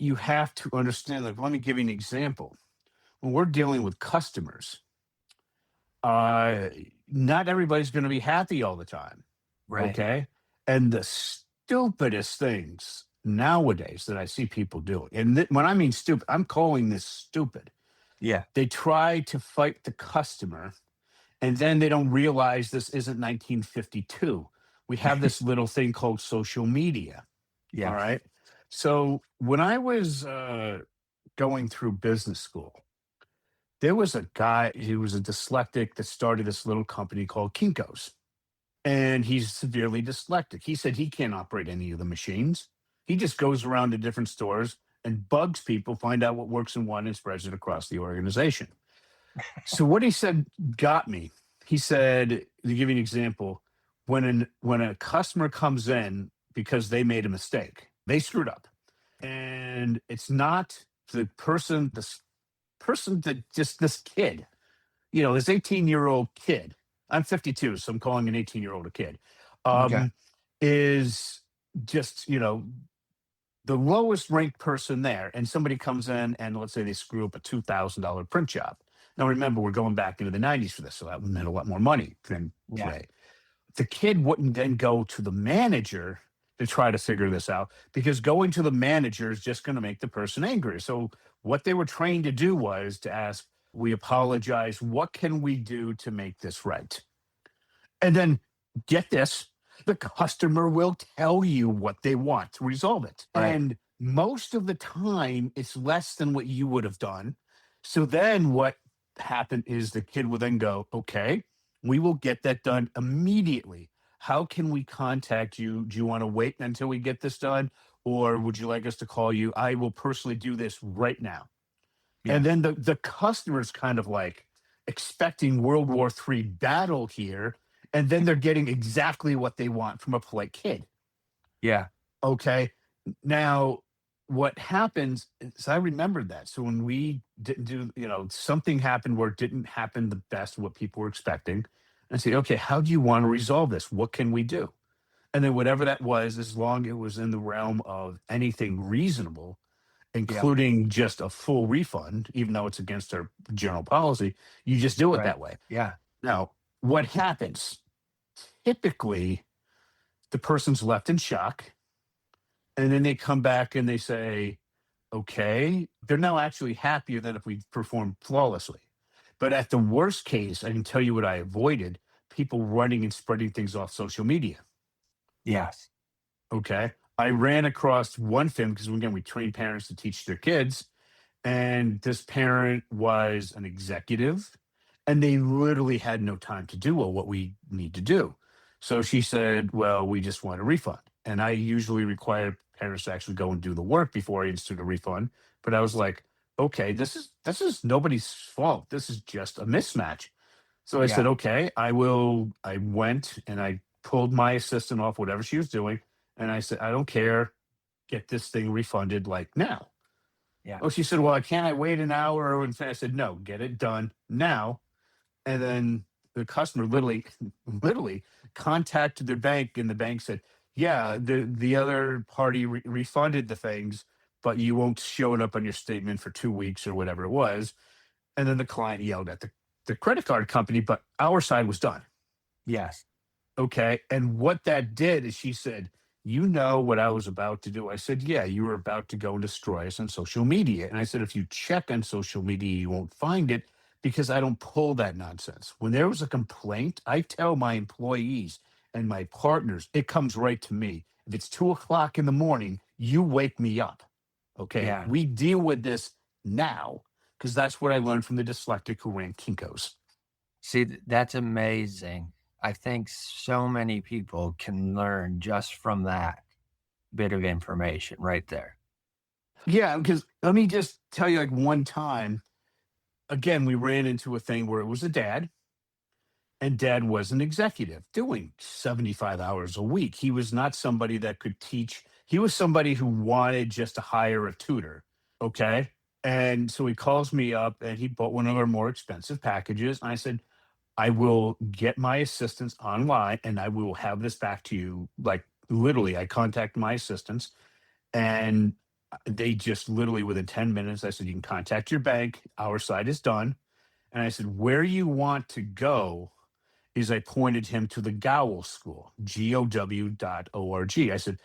you have to understand. Like, let me give you an example. When we're dealing with customers, uh, not everybody's going to be happy all the time. Right. Okay. And the stupidest things nowadays that I see people doing, and when I mean stupid, I'm calling this stupid. Yeah. They try to fight the customer, and then they don't realize this isn't 1952. We have this little thing called social media. All Yes. right. So when I was going through business school, there was a guy, he was a dyslexic that started this little company called Kinko's, and he's severely dyslexic. He said he can't operate any of the machines. He just goes around to different stores and bugs people, find out what works in one and spreads it across the organization. So what he said got me. He said, to give you an example, when a customer comes in because they made a mistake, they screwed up, and it's not the person, that just this kid, this 18-year-old kid. I'm 52, so I'm calling an 18-year-old a kid. Okay. Um, is just the lowest ranked person there, and somebody comes in and let's say they screw up a $2,000 print job. Now remember, we're going back into the '90s for this, so that meant a lot more money than Yeah. today. The kid wouldn't then go to the manager to try to figure this out because going to the manager is just going to make the person angry. So what they were trained to do was to ask, "We apologize. What can we do to make this right?" And then get this, the customer will tell you what they want to resolve it. Right. And most of the time, it's less than what you would have done. So then what happened is the kid will then go, okay, we will get that done immediately. How can we contact you? Do you want to wait until we get this done? Or would you like us to call you? I will personally do this right now. And Yes. then the customer's kind of like expecting World War III battle here, and then they're getting exactly what they want from a polite kid. Yeah. Okay. Now, what happens is I remembered that. So when we didn't do, something happened where it didn't happen the best what people were expecting. And say, okay, how do you want to resolve this? What can we do? And then whatever that was, as long it was in the realm of anything reasonable, Yep. including just a full refund, even though it's against our general policy, you just do it Right. that way. Yeah. Now, what happens? Typically, the person's left in shock, and then they come back and they say, okay, they're now actually happier than if we performed flawlessly. But at the worst case, I can tell you what I avoided. people running and spreading things off social media. Yes. Okay. I ran across one film because, again, we train parents to teach their kids. And this parent was an executive, and they literally had no time to do what we need to do. So she said, well, we just want a refund. And I usually require parents to actually go and do the work before I institute a refund. But I was like, okay, this is nobody's fault. This is just a mismatch. So I Yeah. said, okay, I went and I pulled my assistant off whatever she was doing. And I said, I don't care. Get this thing refunded like now. Yeah. Oh, she said, well, can't I wait an hour? And I said, no, get it done now. And then the customer literally contacted their bank, and the bank said, yeah, the other party refunded the things, but you won't show it up on your statement for 2 weeks or whatever it was. And then the client yelled at the credit card company, but our side was done. Yes. Okay. And what that did is she said, you know what I was about to do? I said, yeah, you were about to go and destroy us on social media. And I said, if you check on social media, you won't find it because I don't pull that nonsense. When there was a complaint, I tell my employees and my partners, it comes right to me. If it's 2 o'clock in the morning, you wake me up. Okay. Yeah. We deal with this now because that's what I learned from the dyslexic who ran Kinko's. See, that's amazing. I think so many people can learn just from that bit of information right there. Yeah, because let me just tell you, like, one time, again, we ran into a thing where it was a dad, and dad was an executive doing 75 hours a week. He was not somebody that could teach. He was somebody who wanted just to hire a tutor. Okay. And so he calls me up and he bought one of our more expensive packages. And I said, I will get my assistants online and I will have this back to you. Like, literally, I contact my assistants and they just literally within 10 minutes, I said, you can contact your bank. Our side is done. And I said, where you want to go is I pointed him to the Gowl School, GOW.org. I said,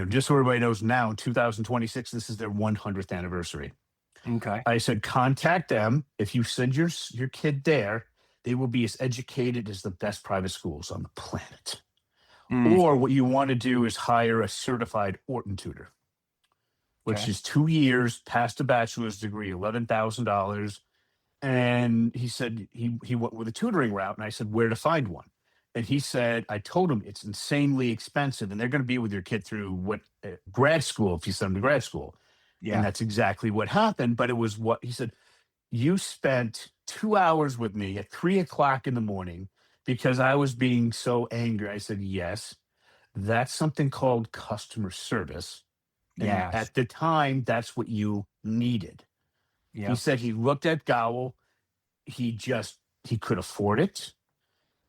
just so everybody knows now, in 2026, this is their 100th anniversary. Okay. I said, contact them. If you send your kid there, they will be as educated as the best private schools on the planet. Mm, Or what you want to do is hire a certified Orton tutor, which okay. is 2 years past a bachelor's degree, $11,000. And he said he went with a tutoring route. And I said, where to find one? And he said, I told him it's insanely expensive and they're going to be with your kid through what grad school if you send them to grad school. And Yeah. that's exactly what happened. But it was what he said, you spent 2 hours with me at 3 o'clock in the morning because I was being so angry. I said, yes, that's something called customer service. And Yes. at the time, that's what you needed. He Yep. said he looked at Gowell. He could afford it,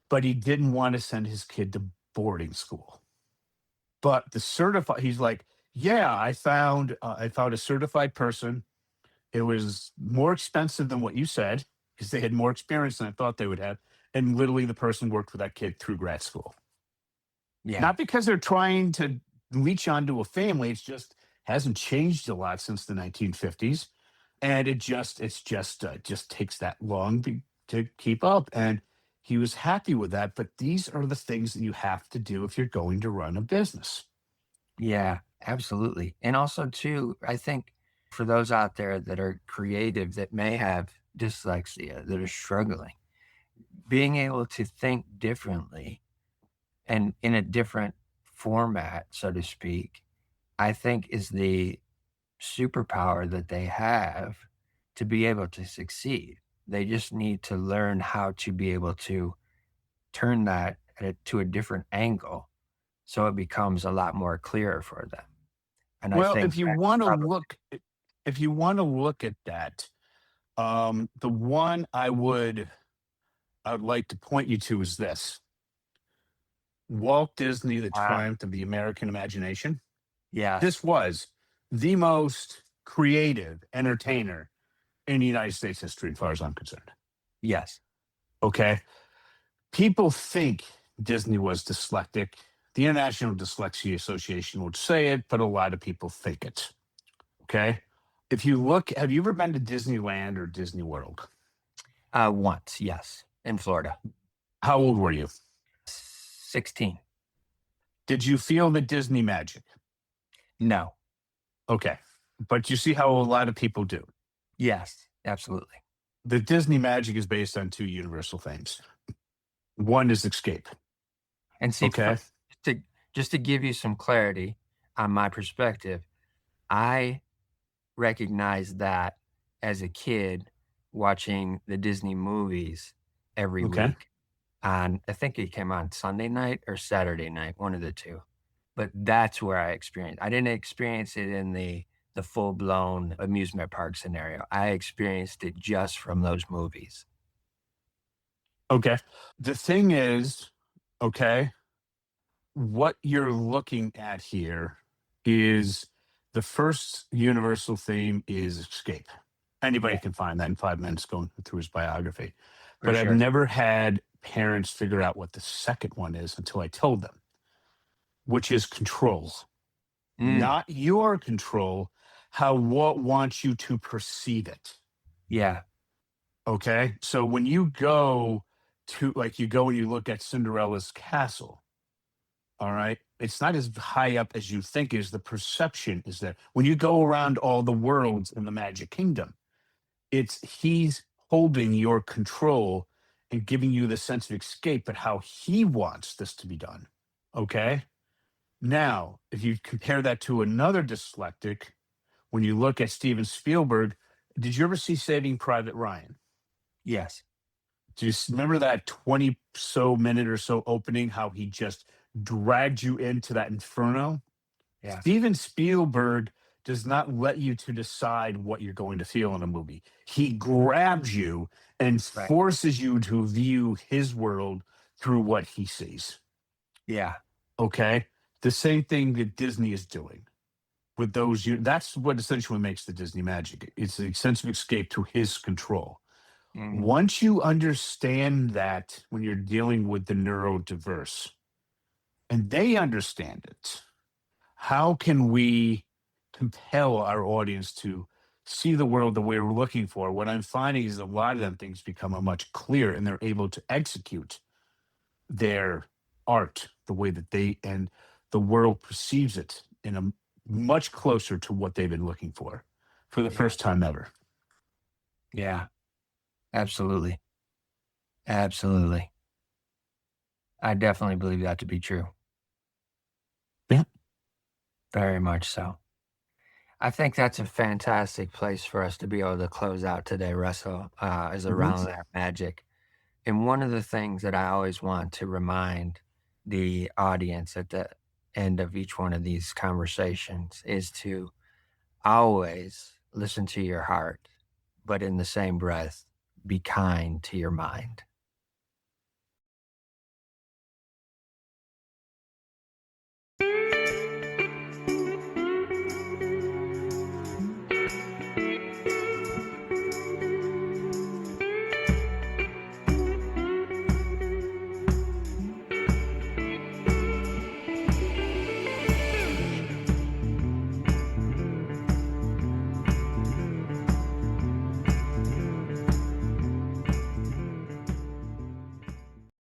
but he didn't want to send his kid to boarding school. But he's like, yeah, I found a certified person. It was more expensive than what you said because they had more experience than I thought they would have. And literally, the person worked with that kid through grad school. Yeah. Not because they're trying to leech onto a family. It's just hasn't changed a lot since the 1950s, and just takes that long to keep up. And he was happy with that. But these are the things that you have to do if you're going to run a business. Yeah. Absolutely. And also, too, I think for those out there that are creative that may have dyslexia, that are struggling, being able to think differently and in a different format, so to speak, I think is the superpower that they have to be able to succeed. They just need to learn how to be able to turn that to a different angle so it becomes a lot more clearer for them. And I Well, think that's probably if you want to look at that, the one I would like to point you to is this: Walt Disney, the wow. triumph of the American imagination. Yes. This was the most creative entertainer in the United States history, as far as I'm concerned. Yes. Okay. People think Disney was dyslexic. The International Dyslexia Association would say it, but a lot of people think it. Okay. If you look, have you ever been to Disneyland or Disney World? Once, yes, in Florida. How old were you? 16. Did you feel the Disney magic? No. Okay. But you see how a lot of people do. Yes, absolutely. The Disney magic is based on two universal things. One is escape. And see, Okay. to just to give you some clarity on my perspective, I recognized that as a kid watching the Disney movies every Okay. week. On I think it came on Sunday night or Saturday night, one of the two. But that's where I experienced. I didn't experience it in the full-blown amusement park scenario. I experienced it just from those movies. Okay. The thing is, okay, what you're looking at here is the first universal theme is escape. Anybody Yeah, can find that in 5 minutes going through his biography. for But I've sure. never had parents figure out what the second one is until I told them, which is control. Mm, Not your control, how what wants you to perceive it. yeah, Okay. So when you go to, like, you go and you look at Cinderella's castle, all right, it's not as high up as you think is. The perception is there. When you go around all the worlds in the Magic Kingdom, it's he's holding your control and giving you the sense of escape, but how he wants this to be done. Okay. Now, if you compare that to another dyslectic, when you look at Steven Spielberg, did you ever see Saving Private Ryan? yes, Do you remember that 20 so minute or so opening, how he just dragged you into that inferno? yeah, Steven Spielberg does not let you to decide what you're going to feel in a movie. He grabs you and right. forces you to view his world through what he sees. Yeah, Okay? The same thing that Disney is doing with those. That's what essentially makes the Disney magic. It's a sense of escape to his control. mhm, Once you understand that, when you're dealing with the neurodiverse and they understand it, how can we compel our audience to see the world the way we're looking for? What I'm finding is a lot of them things become a much clearer and they're able to execute their art the way that they and the world perceives it in a much closer to what they've been looking for the yeah, first time ever. yeah, absolutely, absolutely. I definitely believe that to be true. Yeah. Very much so. I think that's a fantastic place for us to be able to close out today, Russell, is Mhm. around that magic. And one of the things that I always want to remind the audience at the end of each one of these conversations is to always listen to your heart, but in the same breath, be kind to your mind.